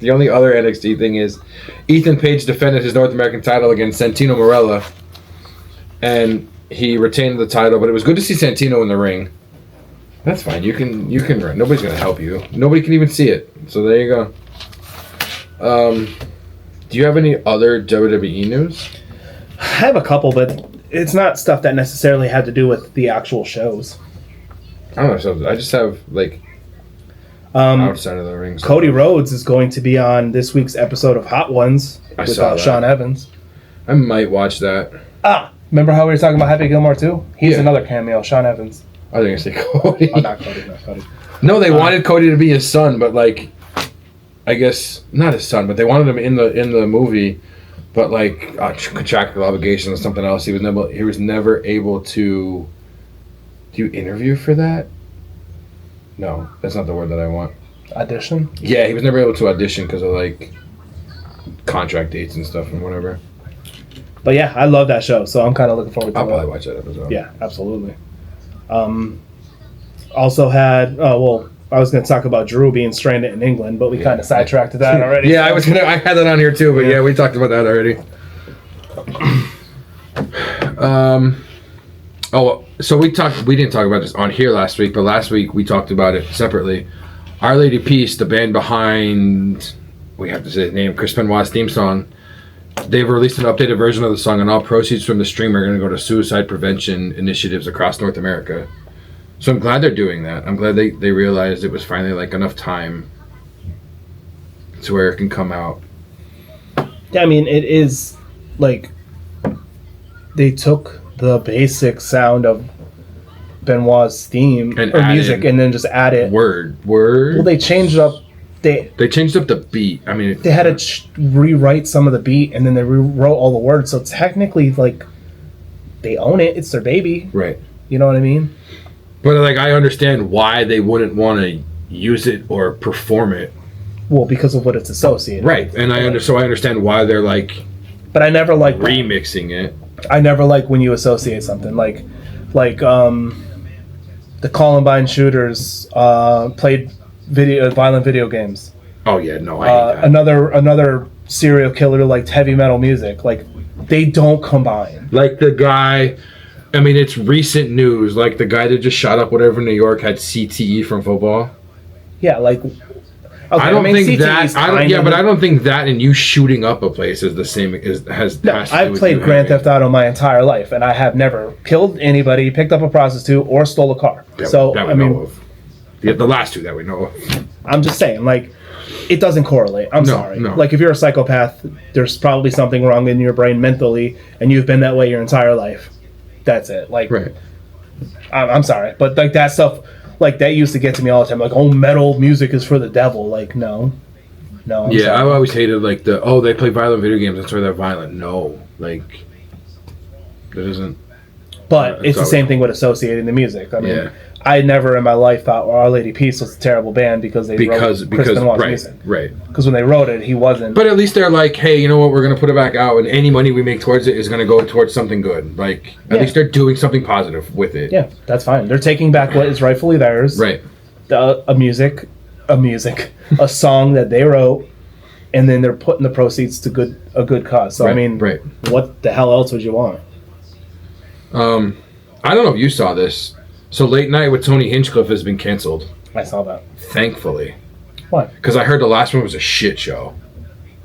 Speaker 1: The only other NXT thing is Ethan Page defended his North American title against Santino Marella. And he retained the title, but it was good to see Santino in the ring. That's fine. You can run. Nobody's going to help you. Nobody can even see it. So there you go. Do you have any other WWE news?
Speaker 2: I have a couple, but it's not stuff that necessarily had to do with the actual shows.
Speaker 1: I don't know. So I just have outside of the ring.
Speaker 2: Cody Rhodes is going to be on this week's episode of Hot Ones with Sean Evans.
Speaker 1: I might watch that.
Speaker 2: Remember how we were talking about Happy Gilmore too? He's another cameo, Sean Evans.
Speaker 1: I was going to say Cody.
Speaker 2: Oh, not Cody.
Speaker 1: No, they wanted Cody to be his son, but I guess not his son, but they wanted him in the movie. but like contractual obligations or something else, he was never able to. Do you interview for that? No, that's not the word that I want.
Speaker 2: Audition?
Speaker 1: Yeah, he was never able to audition because of like contract dates and stuff and whatever.
Speaker 2: But yeah, I love that show, so I'm kind of looking forward to it.
Speaker 1: I'll probably watch that episode.
Speaker 2: Yeah, absolutely. Also had, I was going to talk about Drew being stranded in England, but we kind of sidetracked that already.
Speaker 1: Yeah, I had that on here too, but yeah, we talked about that already. So we didn't talk about this on here last week, but last week we talked about it separately. Our Lady Peace, the band behind, we have to say his name, Chris Benoit's theme song, they've released an updated version of the song, and all proceeds from the stream are going to go to suicide prevention initiatives across North America. So I'm glad they're doing that. I'm glad they realized it was finally like enough time to where it can come out.
Speaker 2: Yeah, I mean, it is like they took the basic sound of Benoit's theme
Speaker 1: And
Speaker 2: or music and then just added
Speaker 1: word.
Speaker 2: Well, they changed up. They
Speaker 1: changed up the beat. I mean,
Speaker 2: they had to rewrite some of the beat, and then they rewrote all the words. So technically, like, they own it. It's their baby.
Speaker 1: Right.
Speaker 2: You know what I mean?
Speaker 1: But like, I understand why they wouldn't want to use it or perform it.
Speaker 2: Well, because of what it's associated.
Speaker 1: Right,
Speaker 2: with.
Speaker 1: and I understand why they're like.
Speaker 2: But I never like
Speaker 1: remixing it.
Speaker 2: I never like when you associate something like the Columbine shooters played violent video games.
Speaker 1: Oh yeah, no, I hate that.
Speaker 2: Another serial killer liked heavy metal music. Like, they don't combine.
Speaker 1: Like the guy, I mean, it's recent news. Like the guy that just shot up whatever in New York had CTE from football.
Speaker 2: Yeah, like. Okay,
Speaker 1: I don't think
Speaker 2: CTE's
Speaker 1: that. But I don't think that and you shooting up a place is the same.
Speaker 2: I've played Grand Theft Auto my entire life, and I have never killed anybody, picked up a prostitute, or stole a car.
Speaker 1: That we know of. The last two that we know of.
Speaker 2: I'm just saying, like, it doesn't correlate. I'm sorry.
Speaker 1: No.
Speaker 2: Like, if you're a psychopath, there's probably something wrong in your brain mentally, and you've been that way your entire life. That's it. Like,
Speaker 1: right.
Speaker 2: I'm sorry, but like that stuff. Like, that used to get to me all the time. Like, oh, metal music is for the devil. Like, no. I'm sorry.
Speaker 1: I've always hated, like, they play violent video games, that's why they're violent. No. Like, that isn't...
Speaker 2: But it's the same thing with associating the music. I mean, I never in my life thought Our Lady Peace was a terrible band because they wrote Chris Benoit's music.
Speaker 1: Right.
Speaker 2: Because when they wrote it, he wasn't...
Speaker 1: But at least they're like, hey, you know what, we're going to put it back out, and any money we make towards it is going to go towards something good. Like, at least they're doing something positive with it.
Speaker 2: Yeah, that's fine. They're taking back what is rightfully theirs.
Speaker 1: Right.
Speaker 2: A song that they wrote, and then they're putting the proceeds to a good cause. So, I mean, what the hell else would you want?
Speaker 1: I don't know if you saw this. So Late Night with Tony Hinchcliffe has been canceled.
Speaker 2: I saw that.
Speaker 1: Thankfully.
Speaker 2: Why?
Speaker 1: Because I heard the last one was a shit show.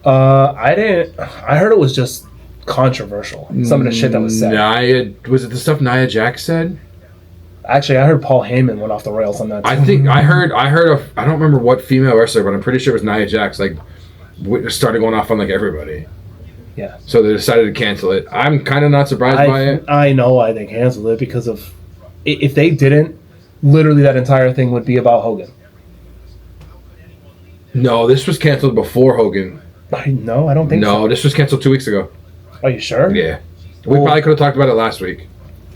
Speaker 2: I didn't. I heard it was just controversial. Some of the shit that was said.
Speaker 1: Was it the stuff Nia Jax said?
Speaker 2: Actually, I heard Paul Heyman went off the rails on that too.
Speaker 1: I think I heard I don't remember what female wrestler, but I'm pretty sure it was Nia Jax. Like, started going off on like everybody.
Speaker 2: Yeah.
Speaker 1: So they decided to cancel it. I'm kind of not surprised by it.
Speaker 2: I know why they canceled it, because of if they didn't, literally that entire thing would be about Hogan.
Speaker 1: No, this was canceled before Hogan.
Speaker 2: I don't think so.
Speaker 1: No, this was canceled 2 weeks ago.
Speaker 2: Are you sure?
Speaker 1: Yeah. We probably could have talked about it last week.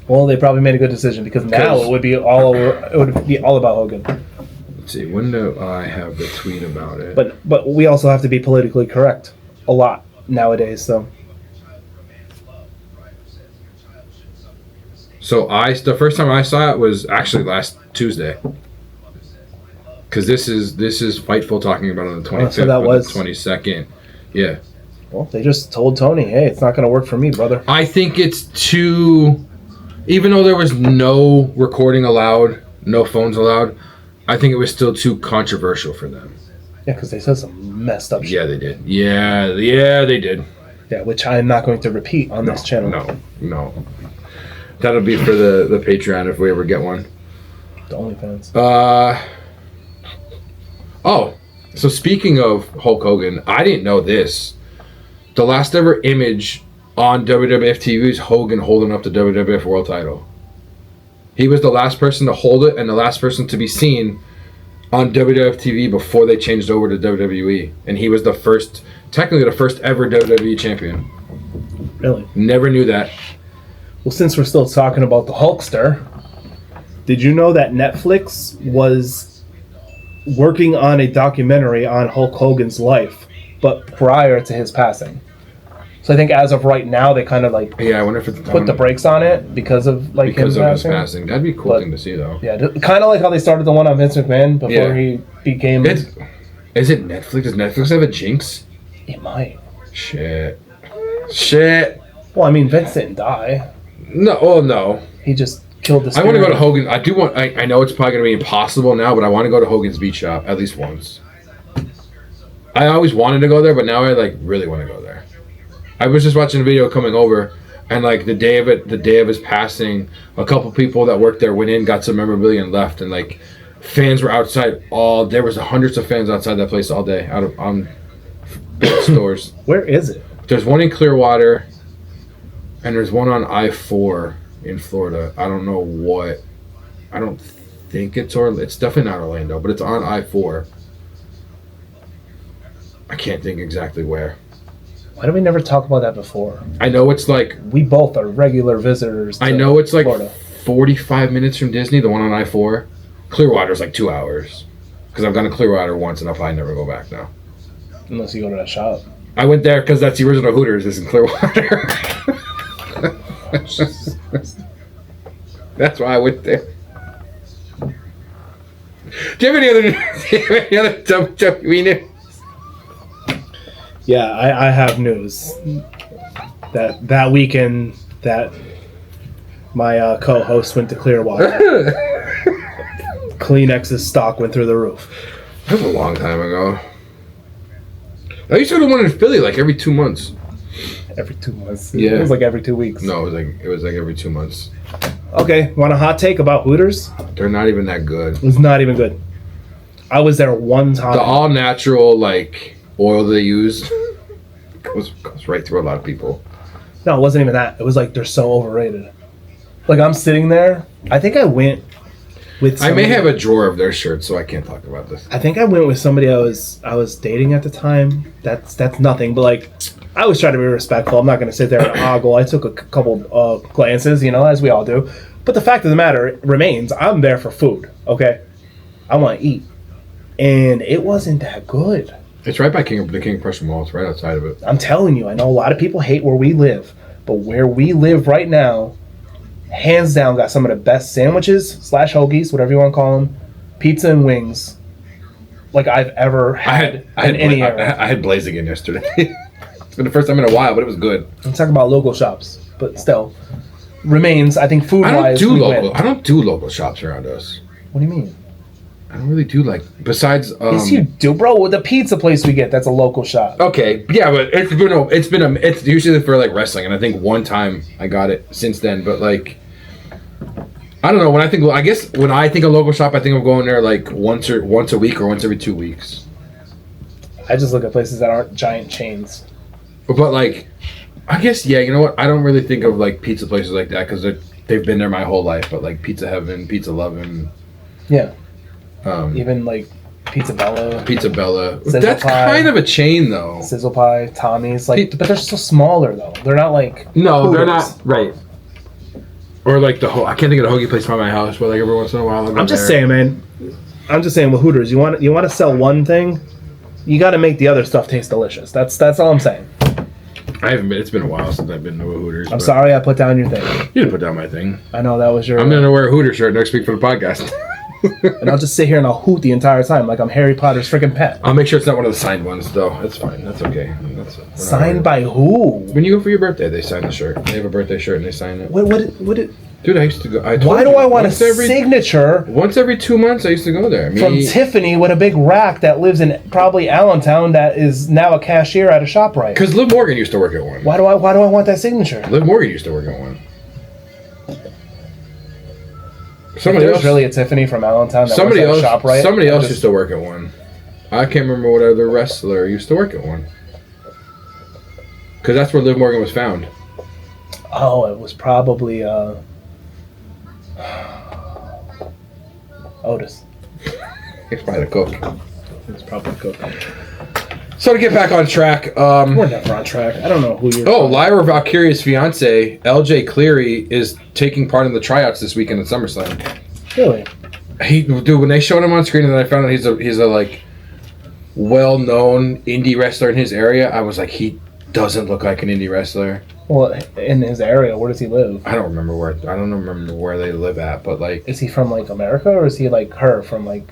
Speaker 2: Well, they probably made a good decision, because now it would be all about Hogan.
Speaker 1: Let's see. When do I have the tweet about it?
Speaker 2: But we also have to be politically correct a lot nowadays, so.
Speaker 1: So the first time I saw it was actually last Tuesday. Because this is Fightful talking about it on the 25th,
Speaker 2: so that was
Speaker 1: the 22nd. Yeah.
Speaker 2: Well, they just told Tony, hey, it's not going to work for me, brother.
Speaker 1: I think it's too... Even though there was no recording allowed, no phones allowed, I think it was still too controversial for them.
Speaker 2: Yeah, because they said some messed up shit.
Speaker 1: Yeah, they did. Yeah, they did.
Speaker 2: Yeah, which I'm not going to repeat on this channel.
Speaker 1: No. That'll be for the Patreon if we ever get one.
Speaker 2: The OnlyFans.
Speaker 1: So speaking of Hulk Hogan, I didn't know this. The last ever image on WWF TV is Hogan holding up the WWF World Title. He was the last person to hold it and the last person to be seen on WWF TV before they changed over to WWE. And he was technically the first ever WWE champion.
Speaker 2: Really?
Speaker 1: Never knew that.
Speaker 2: Well, since we're still talking about the Hulkster, did you know that Netflix was working on a documentary on Hulk Hogan's life, but prior to his passing? So I think as of right now, they kind of like
Speaker 1: Yeah, I wonder if it's
Speaker 2: put the brakes on it because of like
Speaker 1: because
Speaker 2: him
Speaker 1: of his
Speaker 2: passing.
Speaker 1: passing. That'd be a cool
Speaker 2: But-
Speaker 1: thing to see, though.
Speaker 2: Yeah, kind of like how they started the one on Vince McMahon before
Speaker 1: Yeah.
Speaker 2: he became.
Speaker 1: Is it Netflix? Does Netflix have a jinx?
Speaker 2: It might.
Speaker 1: Shit.
Speaker 2: Well, I mean, Vince didn't die.
Speaker 1: No, oh no.
Speaker 2: He just killed the
Speaker 1: I want to
Speaker 2: spirit.
Speaker 1: go to Hogan. I do want. I know it's probably going to be impossible now, but I want to go to Hogan's Beach Shop at least once. I always wanted to go there, but now I like really want to go there. I was just watching a video coming over, and like the day of his passing, a couple people that worked there went in, got some memorabilia, and left, and like fans were outside all. There was hundreds of fans outside that place all day, out of on stores.
Speaker 2: Where is it?
Speaker 1: There's one in Clearwater, and there's one on I-4 in Florida. I don't know what. I don't think it's It's definitely not Orlando, but it's on I-4. I can't think exactly where.
Speaker 2: Why did we never talk about that before?
Speaker 1: I know it's like.
Speaker 2: We both are regular visitors. To
Speaker 1: I know it's like
Speaker 2: Florida.
Speaker 1: 45 minutes from Disney. The one on I-4. Clearwater's like 2 hours. Because I've gone to Clearwater once, and I'll probably never go back now.
Speaker 2: Unless you go to that shop.
Speaker 1: I went there because that's the original Hooters. Is in Clearwater. That's why I went there. Do you have any other WWE news?
Speaker 2: Yeah, I have news. That weekend that my co-host went to Clearwater, Kleenex's stock went through the roof.
Speaker 1: That was a long time ago. I used to go to one in Philly like every 2 months.
Speaker 2: Every 2 months.
Speaker 1: Yeah.
Speaker 2: It was like every 2 weeks.
Speaker 1: No, it was like every 2 months.
Speaker 2: Okay, want a hot take about Hooters?
Speaker 1: They're not even that good.
Speaker 2: It was not even good. I was there one time.
Speaker 1: The all natural like oil they use goes right through a lot of people.
Speaker 2: No, it wasn't even that. It was like they're so overrated. Like I'm sitting there. I think I went with.
Speaker 1: I may
Speaker 2: somebody-
Speaker 1: have a drawer of their shirts, so I can't talk about this.
Speaker 2: I think I went with somebody I was dating at the time. That's nothing. But like, I always try to be respectful. I'm not going to sit there and ogle. I took a couple glances, as we all do. But the fact of the matter remains, I'm there for food. Okay, I want to eat, and it wasn't that good.
Speaker 1: It's right by the King of Prussia Mall. It's right outside of it.
Speaker 2: I'm telling you, I know a lot of people hate where we live, but where we live right now, hands down, got some of the best sandwiches / hoagies, whatever you want to call them, pizza and wings, like I've ever had in any area.
Speaker 1: I had Blaze again yesterday. It's been the first time in a while, but it was good.
Speaker 2: I'm talking about local shops, but still, remains. I think food
Speaker 1: I
Speaker 2: wise,
Speaker 1: don't do local shops around us.
Speaker 2: What do you mean?
Speaker 1: I don't really do like besides.
Speaker 2: Yes, you do, bro. With the pizza place we get, that's a local shop.
Speaker 1: Okay, yeah, but it's usually for like wrestling, and I think one time I got it since then. But like, I don't know. When I think of local shop, I think of going there like once a week or once every 2 weeks.
Speaker 2: I just look at places that aren't giant chains.
Speaker 1: But like, I guess yeah. You know what? I don't really think of like pizza places like that because they've been there my whole life. But like Pizza Heaven, Pizza Lovin'.
Speaker 2: Yeah.
Speaker 1: Um,
Speaker 2: Even like Pizza Bella, Sizzle
Speaker 1: That's
Speaker 2: Pie.
Speaker 1: kind of a chain, though.
Speaker 2: Sizzle Pie, Tommy's, like, but they're so smaller though. They're not like
Speaker 1: No, they're
Speaker 2: Hooters.
Speaker 1: not right. Or like I can't think of the hoagie place by my house, but like every once in a while,
Speaker 2: I'm just saying, man. I'm just saying, with Hooters, you want to sell one thing, you got to make the other stuff taste delicious. That's all I'm saying.
Speaker 1: I haven't been. It's been a while since I've been to a Hooters.
Speaker 2: I'm sorry I put down your thing.
Speaker 1: You didn't put down my thing.
Speaker 2: I know that was your.
Speaker 1: I'm gonna wear a Hooter shirt next week for the podcast.
Speaker 2: And I'll just sit here and I'll hoot the entire time like I'm Harry Potter's freaking pet.
Speaker 1: I'll make sure it's not one of the signed ones, though. That's fine. That's okay.
Speaker 2: Signed by who?
Speaker 1: When you go for your birthday, they sign the shirt. They have a birthday shirt and they sign it.
Speaker 2: What?
Speaker 1: Dude, I used to go.
Speaker 2: Why do I want a signature
Speaker 1: Once every 2 months, I used to go there.
Speaker 2: from Tiffany with a big rack that lives in probably Allentown that is now a cashier at a ShopRite?
Speaker 1: Because Liv Morgan used to work at one.
Speaker 2: Why do I want that signature?
Speaker 1: Liv Morgan used to work at one.
Speaker 2: Somebody else really a Tiffany from Allentown that works at a ShopRite?
Speaker 1: Somebody else used to work at one. I can't remember what other wrestler used to work at one. Because that's where Liv Morgan was found.
Speaker 2: Oh, it was probably Otis.
Speaker 1: It's probably the cook.
Speaker 2: It was probably Cook.
Speaker 1: So to get back on track,
Speaker 2: We're never on track. I don't know who you're.
Speaker 1: Oh, Lyra Valkyria's fiance, LJ Cleary, is taking part in the tryouts this weekend at SummerSlam.
Speaker 2: Really?
Speaker 1: Dude, when they showed him on screen and then I found out he's a like well-known indie wrestler in his area, I was like, he doesn't look like an indie wrestler.
Speaker 2: Well, in his area, where does he live?
Speaker 1: I don't remember where they live at, but like,
Speaker 2: is he from like America or is he like her from like?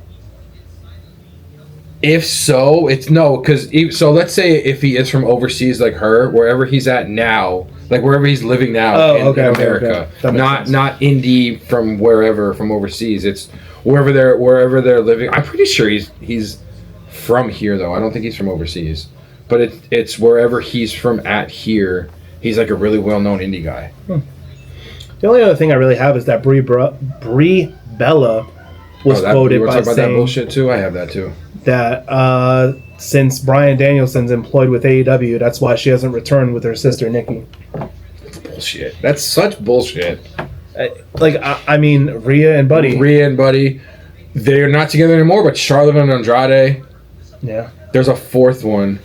Speaker 1: If so, it's no, because so let's say if he is from overseas like her, wherever he's at now, like wherever he's living now in America,
Speaker 2: okay.
Speaker 1: Not indie from wherever from overseas. It's wherever they're living. I'm pretty sure he's from here though. I don't think he's from overseas, but it's wherever he's from at here. He's like a really well-known indie guy.
Speaker 2: The only other thing I really have is that Brie Bella was quoted
Speaker 1: you
Speaker 2: by
Speaker 1: talk about
Speaker 2: saying
Speaker 1: that bullshit too. I have that too.
Speaker 2: That since Bryan Danielson's employed with AEW, that's why she hasn't returned with her sister Nikki.
Speaker 1: That's bullshit. That's such bullshit.
Speaker 2: I mean, Rhea and Buddy, they're not together anymore. But Charlotte and Andrade. Yeah.
Speaker 1: There's a fourth one.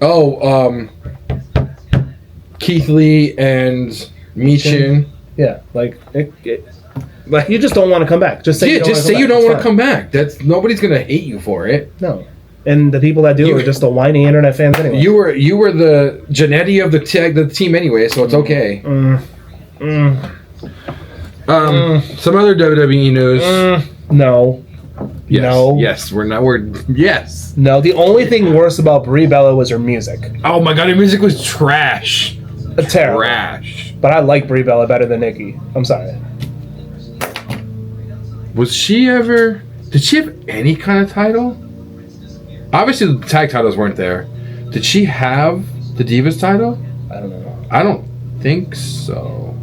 Speaker 1: Oh, Keith Lee and Michin.
Speaker 2: Yeah, like you just don't want to come back. Just say
Speaker 1: you don't want to come back. That's nobody's gonna hate you for it.
Speaker 2: No, and the people that do are just the whiny internet fans anyway.
Speaker 1: You were the Janetti of the team anyway, so it's okay. Some other WWE news.
Speaker 2: No.
Speaker 1: Yes,
Speaker 2: no.
Speaker 1: Yes, yes.
Speaker 2: No, the only thing worse about Brie Bella was her music.
Speaker 1: Oh my god, her music was trash.
Speaker 2: Terrible.
Speaker 1: Trash.
Speaker 2: But I like Brie Bella better than Nikki. I'm sorry.
Speaker 1: Did she have any kind of title? Obviously the tag titles weren't there. Did she have the Divas title?
Speaker 2: I don't know.
Speaker 1: I don't think so.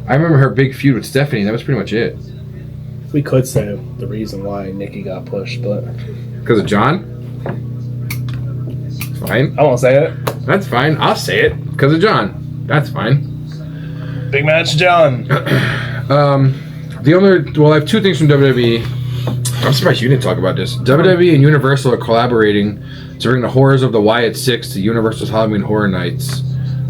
Speaker 1: I remember her big feud with Stephanie. That was pretty much it.
Speaker 2: We could say the reason why Nikki got pushed, but...
Speaker 1: Because of John? Fine.
Speaker 2: I won't say it.
Speaker 1: That's fine. I'll say it. Because of John. That's fine.
Speaker 2: Big match, John.
Speaker 1: I have two things from WWE. I'm surprised you didn't talk about this. WWE and Universal are collaborating to bring the horrors of the Wyatt Six to Universal's Halloween Horror Nights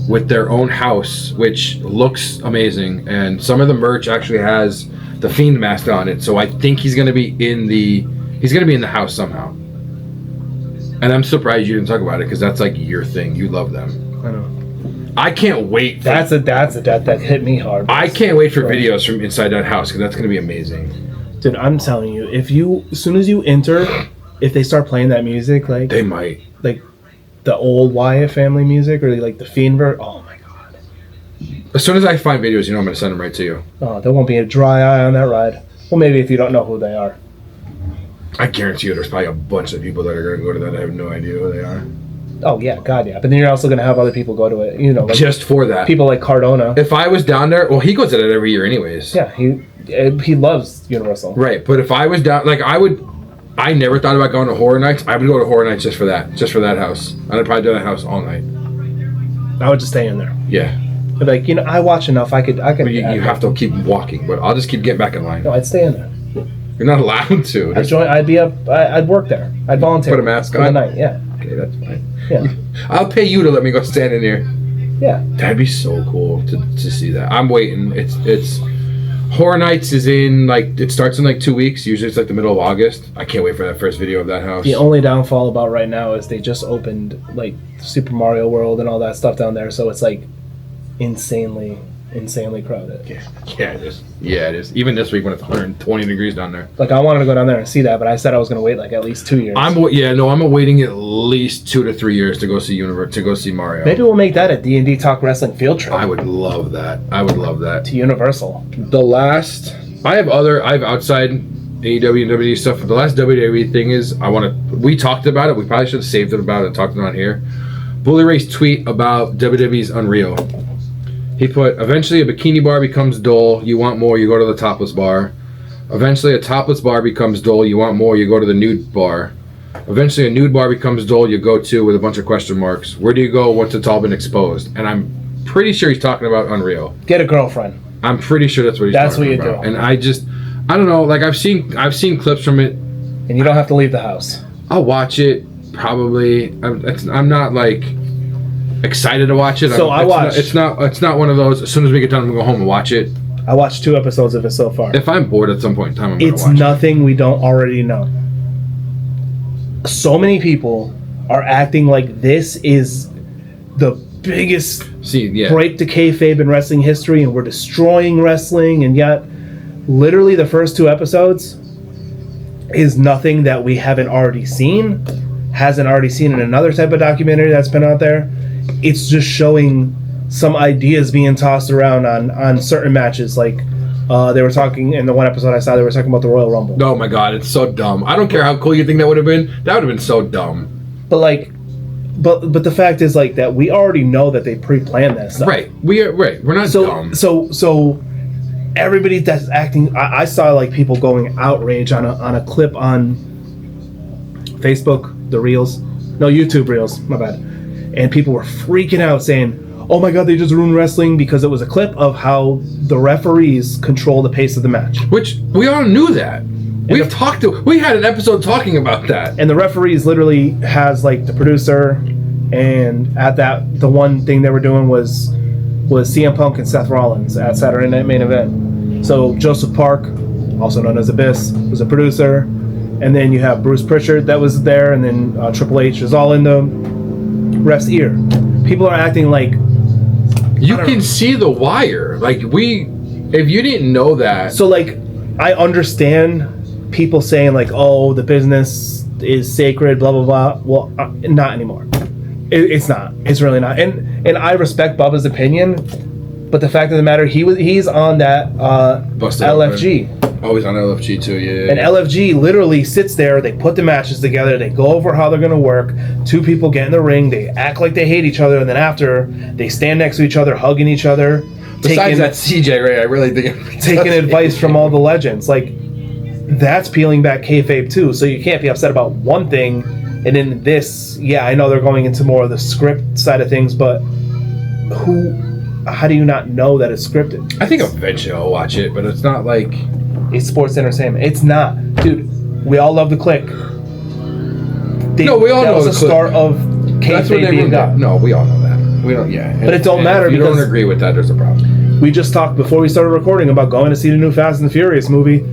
Speaker 1: with their own house, which looks amazing. And some of the merch actually has the Fiend mask on it, so I think he's gonna be in the house somehow. And I'm surprised you didn't talk about it because that's like your thing. You love them.
Speaker 2: I know.
Speaker 1: I can't wait.
Speaker 2: That's a death that hit me hard.
Speaker 1: I can't wait for videos from inside that house because that's gonna be amazing.
Speaker 2: Dude, I'm telling you, as soon as you enter, if they start playing that music, like
Speaker 1: they might,
Speaker 2: like the old Wyatt family music or like the Fiend oh my god.
Speaker 1: As soon as I find videos, I'm gonna send them right to you.
Speaker 2: Oh, there won't be a dry eye on that ride. Well, maybe if you don't know who they are.
Speaker 1: I guarantee you there's probably a bunch of people that are going to go to that. I have no idea who they are.
Speaker 2: Oh, yeah, God, yeah. But then you're also going to have other people go to it, like
Speaker 1: just for that.
Speaker 2: People like Cardona.
Speaker 1: If I was down there, well, he goes to that every year anyways.
Speaker 2: Yeah, he loves Universal.
Speaker 1: Right, but if I was down, I never thought about going to Horror Nights. I would go to Horror Nights just for that house. I'd probably do that house all night.
Speaker 2: I would just stay in there.
Speaker 1: Yeah.
Speaker 2: But I watch enough. I could.
Speaker 1: But you have to keep walking, but I'll just keep getting back in line.
Speaker 2: No, I'd stay in there.
Speaker 1: You're not allowed to.
Speaker 2: I'd work there. I'd volunteer.
Speaker 1: Put a mask on?
Speaker 2: For the night, yeah.
Speaker 1: Okay, that's fine.
Speaker 2: Yeah.
Speaker 1: I'll pay you to let me go stand in here.
Speaker 2: Yeah.
Speaker 1: That'd be so cool to see that. I'm waiting. It's Horror Nights is in it starts in 2 weeks. Usually it's the middle of August. I can't wait for that first video of that house.
Speaker 2: The only downfall about right now is they just opened Super Mario World and all that stuff down there, so it's insanely crowded.
Speaker 1: Yeah, it is. Yeah, it is. Even this week when it's 120 degrees down there.
Speaker 2: I wanted to go down there and see that, but I said I was going to wait at least 2 years.
Speaker 1: I'm waiting at least 2 to 3 years to go see Mario.
Speaker 2: Maybe we'll make that a D&D Talk Wrestling field trip.
Speaker 1: I would love that. To
Speaker 2: Universal.
Speaker 1: I have outside AEW and WWE stuff. The last WWE thing is we talked about it. We probably should have saved it about it and talked about it here. Bully Ray's tweet about WWE's Unreal. He put, eventually a bikini bar becomes dull, you want more, you go to the topless bar. Eventually a topless bar becomes dull, you want more, you go to the nude bar. Eventually a nude bar becomes dull, you go to with a bunch of question marks. Where do you go once it's all been exposed? And I'm pretty sure he's talking about Unreal.
Speaker 2: Get a girlfriend.
Speaker 1: I'm pretty sure that's what he's talking about.
Speaker 2: Do.
Speaker 1: And I don't know, I've seen clips from it.
Speaker 2: And you don't have to leave the house.
Speaker 1: I'll watch it, probably. I'm not like excited to watch it.
Speaker 2: So
Speaker 1: It's not one of those. As soon as we get done, I'm gonna go home and watch it.
Speaker 2: I watched 2 episodes of it so far.
Speaker 1: If I'm bored at some point in time, I'm gonna watch it.
Speaker 2: It's nothing we don't already know. So many people are acting like this is the biggest break to kayfabe in wrestling history, and we're destroying wrestling, and yet literally the first 2 episodes is nothing that we hasn't already seen in another type of documentary that's been out there. It's just showing some ideas being tossed around on certain matches. Like they were talking in the one episode I saw, they were talking about the Royal Rumble.
Speaker 1: Oh my god, it's so dumb. I don't care how cool you think that would have been. That would have been so dumb.
Speaker 2: But like, but the fact is like that we already know that they pre-planned that stuff.
Speaker 1: Right. We're not dumb.
Speaker 2: So everybody that's acting, I saw like people going outrage on a clip on Facebook, the Reels, no, YouTube Reels, my bad, and people were freaking out saying, "Oh my god, they just ruined wrestling," because it was a clip of how the referees control the pace of the match.
Speaker 1: Which we all knew that. We had an episode talking about that.
Speaker 2: And the referees literally has like the producer, and at that the one thing they were doing was CM Punk and Seth Rollins at Saturday Night Main Event. So Joseph Park, also known as Abyss, was a producer, and then you have Bruce Pritchard that was there, and then Triple H is all in the ref's ear. People are acting like
Speaker 1: you can see the wire. Like if you didn't know that.
Speaker 2: So like, I understand people saying like, "Oh, the business is sacred," blah blah blah. Well, not anymore. It's not. It's really not. And I respect Bubba's opinion, but the fact of the matter, he's on that LFG.
Speaker 1: Oh, he's on LFG too. Yeah.
Speaker 2: And LFG literally sits there. They put the matches together. They go over how they're gonna work. 2 people get in the ring. They act like they hate each other, and then after they stand next to each other, hugging each other.
Speaker 1: Besides that CJ Ray, I really think
Speaker 2: taking advice from all the legends. Like, that's peeling back kayfabe too. So you can't be upset about one thing, and in this, yeah, I know they're going into more of the script side of things, but how do you not know that it's scripted?
Speaker 1: I think eventually I'll watch it, but it's not like
Speaker 2: it's sports entertainment. It's not, dude. We all love the Click.
Speaker 1: We all know
Speaker 2: that was
Speaker 1: the
Speaker 2: the start of kayfabe being done.
Speaker 1: No, we all know that. We don't. Yeah,
Speaker 2: but it don't matter
Speaker 1: if you
Speaker 2: because
Speaker 1: don't agree with that, there's a problem.
Speaker 2: We just talked before we started recording about going to see the new Fast and the Furious movie.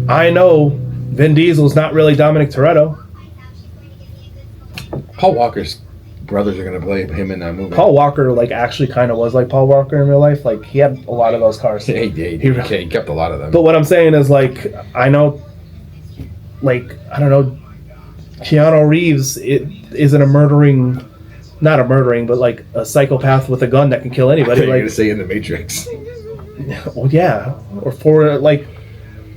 Speaker 2: I know Vin Diesel's not really Dominic Toretto.
Speaker 1: Paul Walker's brothers are going to play him in that movie.
Speaker 2: Paul Walker, like, actually kind of was like Paul Walker in real life. Like, he had a lot of those cars.
Speaker 1: He kept a lot of them.
Speaker 2: But what I'm saying is, like, I know, like, I don't know, Keanu Reeves isn't not a murdering, but like a psychopath with a gun that can kill anybody.
Speaker 1: You're
Speaker 2: like,
Speaker 1: going to say in the Matrix.
Speaker 2: Well, yeah. Or for, like,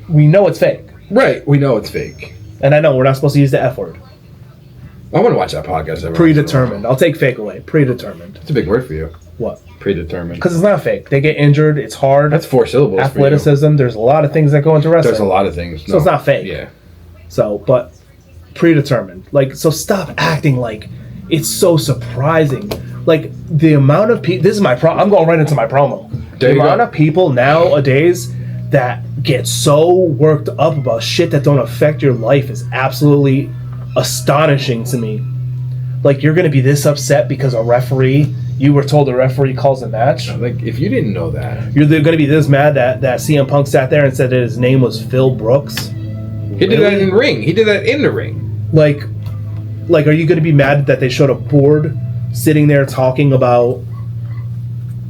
Speaker 2: we know it's fake.
Speaker 1: Right, we know it's fake.
Speaker 2: And I know we're not supposed to use the F word.
Speaker 1: I want to watch that podcast.
Speaker 2: Predetermined. I'll take fake away. Predetermined.
Speaker 1: It's a big word for you.
Speaker 2: What?
Speaker 1: Predetermined.
Speaker 2: Because it's not fake. They get injured. It's hard.
Speaker 1: That's 4 syllables.
Speaker 2: Athleticism. There's a lot of things that go into wrestling.
Speaker 1: There's a lot of things.
Speaker 2: So it's not fake.
Speaker 1: Yeah.
Speaker 2: So, but predetermined. Like, so stop acting like it's so surprising. Like, the amount of people. This is my I'm going right into my promo. The amount of people nowadays that get so worked up about shit that don't affect your life is absolutely astonishing to me. Like, you're going to be this upset because you were told a referee calls a match?
Speaker 1: Like, if you didn't know that.
Speaker 2: You're going to be this mad that CM Punk sat there and said that his name was Phil Brooks?
Speaker 1: He did that in the ring. He did that in the ring.
Speaker 2: Like, are you going to be mad that they showed a board sitting there talking about,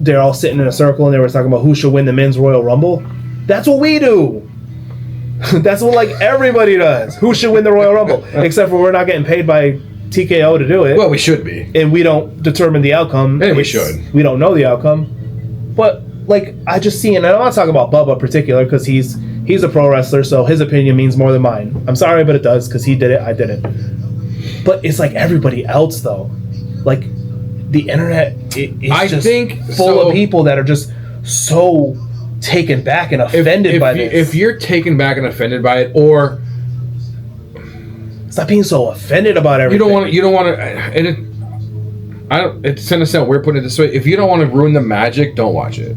Speaker 2: they're all sitting in a circle and they were talking about who should win the men's Royal Rumble? That's what we do. That's what, like, everybody does. Who should win the Royal Rumble? Except for we're not getting paid by TKO to do it.
Speaker 1: Well, we should be.
Speaker 2: And we don't determine the outcome.
Speaker 1: And we should.
Speaker 2: We don't know the outcome. But, like, I just see, and I'm not talking about Bubba in particular, because he's a pro wrestler, so his opinion means more than mine. I'm sorry, but it does, because he did it, I didn't. But it's like everybody else, though. Like, the internet is full of people that are just so taken back and offended by this.
Speaker 1: If you're taken back and offended by it, or
Speaker 2: stop being so offended about everything.
Speaker 1: You don't want to. And it's in a sense we're putting it this way. If you don't want to ruin the magic, don't watch it.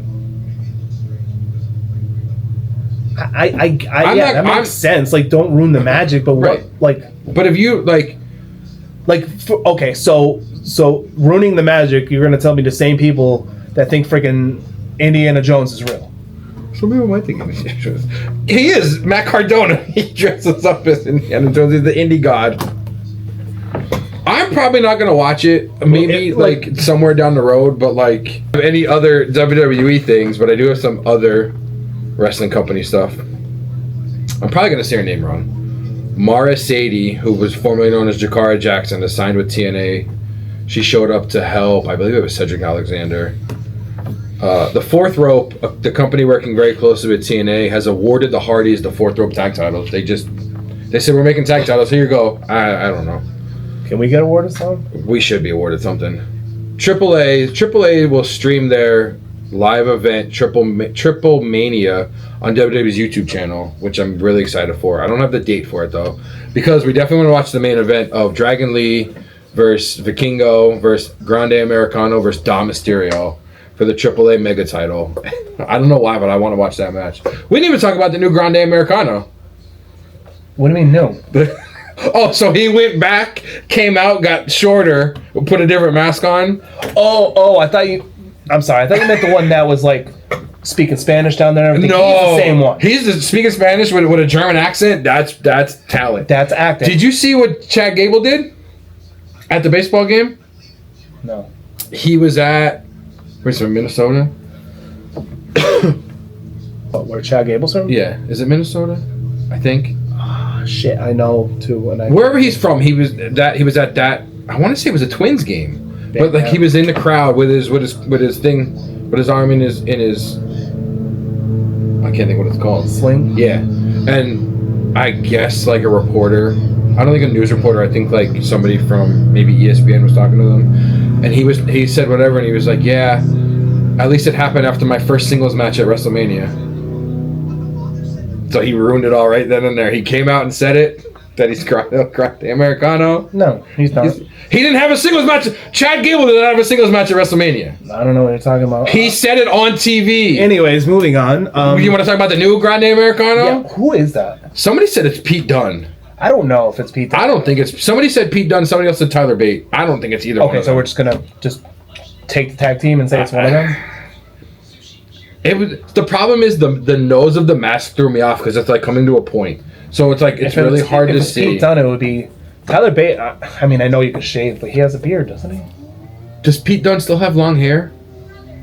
Speaker 2: That makes sense. Like, don't ruin the magic. But what?
Speaker 1: Right.
Speaker 2: Like,
Speaker 1: but if you like,
Speaker 2: Like, okay, so ruining the magic, you're gonna tell me the same people that think freaking Indiana Jones is real.
Speaker 1: Some people might think Indiana Jones. He is Matt Cardona. He dresses up as Indiana Jones. He's the indie god. I'm probably not gonna watch it. Maybe like somewhere down the road, but like any other WWE things. But I do have some other wrestling company stuff. I'm probably gonna say her name wrong. Mara Sadie, who was formerly known as Jakara Jackson, is signed with TNA. She showed up to help. I believe it was Cedric Alexander. The Fourth Rope, the company working very closely with TNA, has awarded the Hardys the Fourth Rope tag titles. They said, we're making tag titles. Here you go. I don't know.
Speaker 2: Can we get awarded something?
Speaker 1: We should be awarded something. AAA will stream their live event Triple Mania on WWE's YouTube channel, which I'm really excited for. I don't have the date for it though, because we definitely want to watch the main event of Dragon Lee versus Vikingo versus Grande Americano versus Dom Mysterio for the AAA Mega title. I don't know why, but I want to watch that match. We didn't even talk about the new Grande Americano.
Speaker 2: What do you mean no?
Speaker 1: Oh, so he went back, came out, got shorter, put a different mask on.
Speaker 2: Oh, I'm sorry. I thought you meant the one that was like speaking Spanish down there.
Speaker 1: No,
Speaker 2: he's the same one.
Speaker 1: He's speaking Spanish with a German accent. That's talent.
Speaker 2: That's acting.
Speaker 1: Did you see what Chad Gable did at the baseball game?
Speaker 2: No.
Speaker 1: He was at where's from Minnesota?
Speaker 2: What, where Chad Gable's from?
Speaker 1: Yeah, is it Minnesota? I think.
Speaker 2: Shit, I know too.
Speaker 1: Wherever he's from, he was at that. I want to say it was a Twins game, but like he was in the crowd with his arm in his. I can't think what it's called.
Speaker 2: Sling.
Speaker 1: Yeah, and I guess like a reporter. I don't think a news reporter. I think like somebody from maybe ESPN was talking to them, and he said whatever, and he was like, yeah, at least it happened after my first singles match at WrestleMania. So he ruined it all right then and there. He came out and said it, that he's Grande Americano.
Speaker 2: No, he's not.
Speaker 1: He didn't have a singles match. Chad Gable didn't have a singles match at WrestleMania.
Speaker 2: I don't know what you're talking about.
Speaker 1: He said it on TV.
Speaker 2: Anyways, moving on.
Speaker 1: You want to talk about the new Grande Americano?
Speaker 2: Yeah, who is that?
Speaker 1: Somebody said it's Pete Dunne.
Speaker 2: I don't know if it's Pete Dunne.
Speaker 1: I don't think it's... Somebody said Pete Dunne, somebody else said Tyler Bate. I don't think it's either one of
Speaker 2: so
Speaker 1: them.
Speaker 2: we're just going to take the tag team and say it's one of them?
Speaker 1: The problem is the nose of the mask threw me off because it's like coming to a point. So it's like it's really hard to see. If
Speaker 2: Pete Dunne, it would be Tyler Bate. I mean, I know you can shave, but he has a beard, doesn't he?
Speaker 1: Does Pete Dunne still have long hair?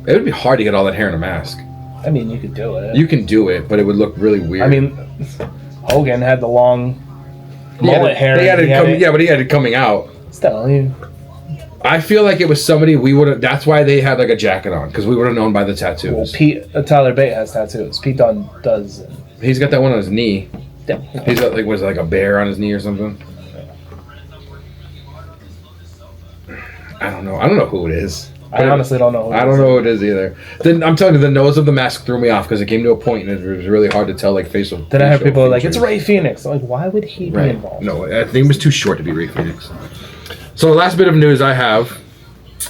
Speaker 1: It would be hard to get all that hair in a mask.
Speaker 2: I mean, you could do it.
Speaker 1: You can do it, but it would look really weird.
Speaker 2: I mean, Hogan had the long mullet hair.
Speaker 1: But he had it coming out.
Speaker 2: Still,
Speaker 1: I feel like it was somebody we would have. That's why they had like a jacket on, because we would have known by the tattoos.
Speaker 2: Well, Tyler Bate has tattoos. Pete Dunne does.
Speaker 1: He's got that one on his knee.
Speaker 2: Yeah.
Speaker 1: He's got was it like a bear on his knee or something? I don't know who it is.
Speaker 2: I honestly don't know.
Speaker 1: I don't know who it is either. Then I'm telling you, the nose of the mask threw me off because it came to a point and it was really hard to tell like facial.
Speaker 2: Then I heard people like, it's Ray Phoenix. I'm like, why would he be involved?
Speaker 1: No, I think it was too short to be Ray Phoenix. So the last bit of news I have: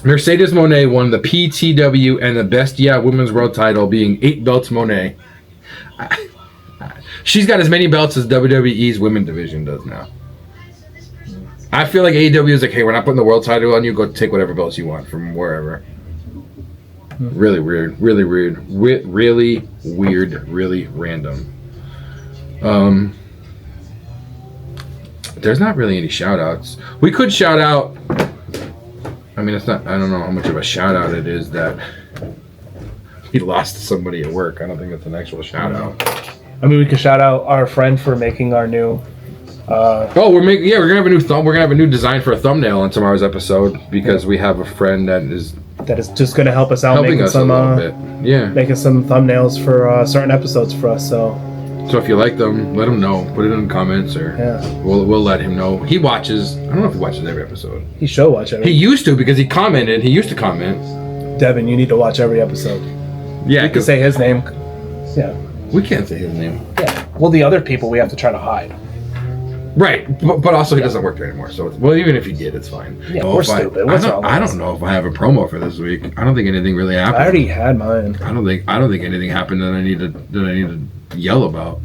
Speaker 1: Mercedes Moné won the PTW and the Best Women's World Title, being 8 belts. Moné. She's got as many belts as WWE's women division does now. I feel like AEW is like, hey, we're not putting the world title on you. Go take whatever belts you want from wherever. Really weird. Really weird. Really weird. Really random. There's not really any shout outs. We could shout out. I mean, it's not. I don't know how much of a shout out it is that he lost to somebody at work. I don't think it's an actual shout out.
Speaker 2: I mean, we could shout out our friend for making our new.
Speaker 1: We're gonna have a new we're gonna have a new design for a thumbnail on tomorrow's episode because we have a friend that is
Speaker 2: just gonna help us out,
Speaker 1: helping us a little bit. Yeah,
Speaker 2: making some thumbnails for certain episodes for us. So
Speaker 1: if you like them, let him know. Put it in the comments, or we'll let him know. He watches. I don't know if he watches every episode.
Speaker 2: He should watch every.
Speaker 1: He used to because he commented. He used to comment.
Speaker 2: Devin, you need to watch every episode.
Speaker 1: Yeah,
Speaker 2: you can say his name. Yeah.
Speaker 1: We can't say his name.
Speaker 2: Yeah. Well, the other people we have to try to hide.
Speaker 1: Right, but also he doesn't work there anymore. So even if he did, it's fine.
Speaker 2: Yeah, we're stupid. What's wrong with
Speaker 1: I don't know if I have a promo for this week. I don't think anything really happened.
Speaker 2: I already had mine. I
Speaker 1: don't think anything happened that I need to yell about.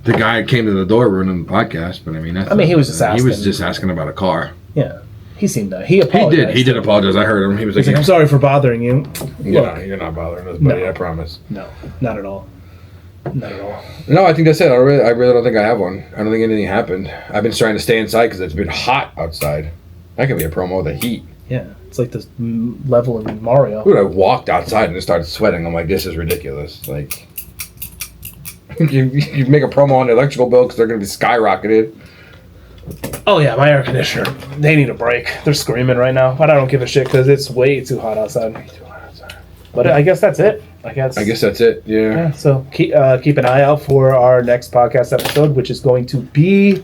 Speaker 1: the guy came to the door ruining the podcast, but I mean,
Speaker 2: he was just asking.
Speaker 1: He was just asking about a car.
Speaker 2: Yeah. He seemed to. He apologized.
Speaker 1: He did apologize. I heard him. He was
Speaker 2: He's like, I'm sorry for bothering you.
Speaker 1: You're not bothering us, buddy.
Speaker 2: No.
Speaker 1: I promise.
Speaker 2: No, not at all. Not at all.
Speaker 1: No, I think that's it. I really don't think I have one. I don't think anything happened. I've been trying to stay inside because it's been hot outside. That could be a promo of the heat.
Speaker 2: Yeah, it's like this level in Mario.
Speaker 1: Dude, I walked outside and just started sweating. I'm like, this is ridiculous. Like, you make a promo on the electrical bill because they're going to be skyrocketed.
Speaker 2: Oh yeah, my air conditioner. They need a break. They're screaming right now, but I don't give a shit because it's way too hot outside. But I guess that's it. I guess
Speaker 1: that's it. Yeah.
Speaker 2: So keep an eye out for our next podcast episode, which is going to be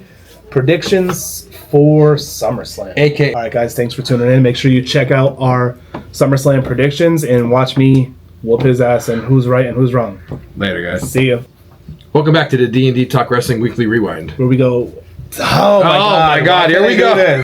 Speaker 2: predictions for SummerSlam.
Speaker 1: AK.
Speaker 2: All right, guys. Thanks for tuning in. Make sure you check out our SummerSlam predictions and watch me whoop his ass and who's right and who's wrong.
Speaker 1: Later, guys.
Speaker 2: See ya.
Speaker 1: Welcome back to the D&D Talk Wrestling Weekly Rewind.
Speaker 2: Where we go. Oh my God!
Speaker 1: Here we go.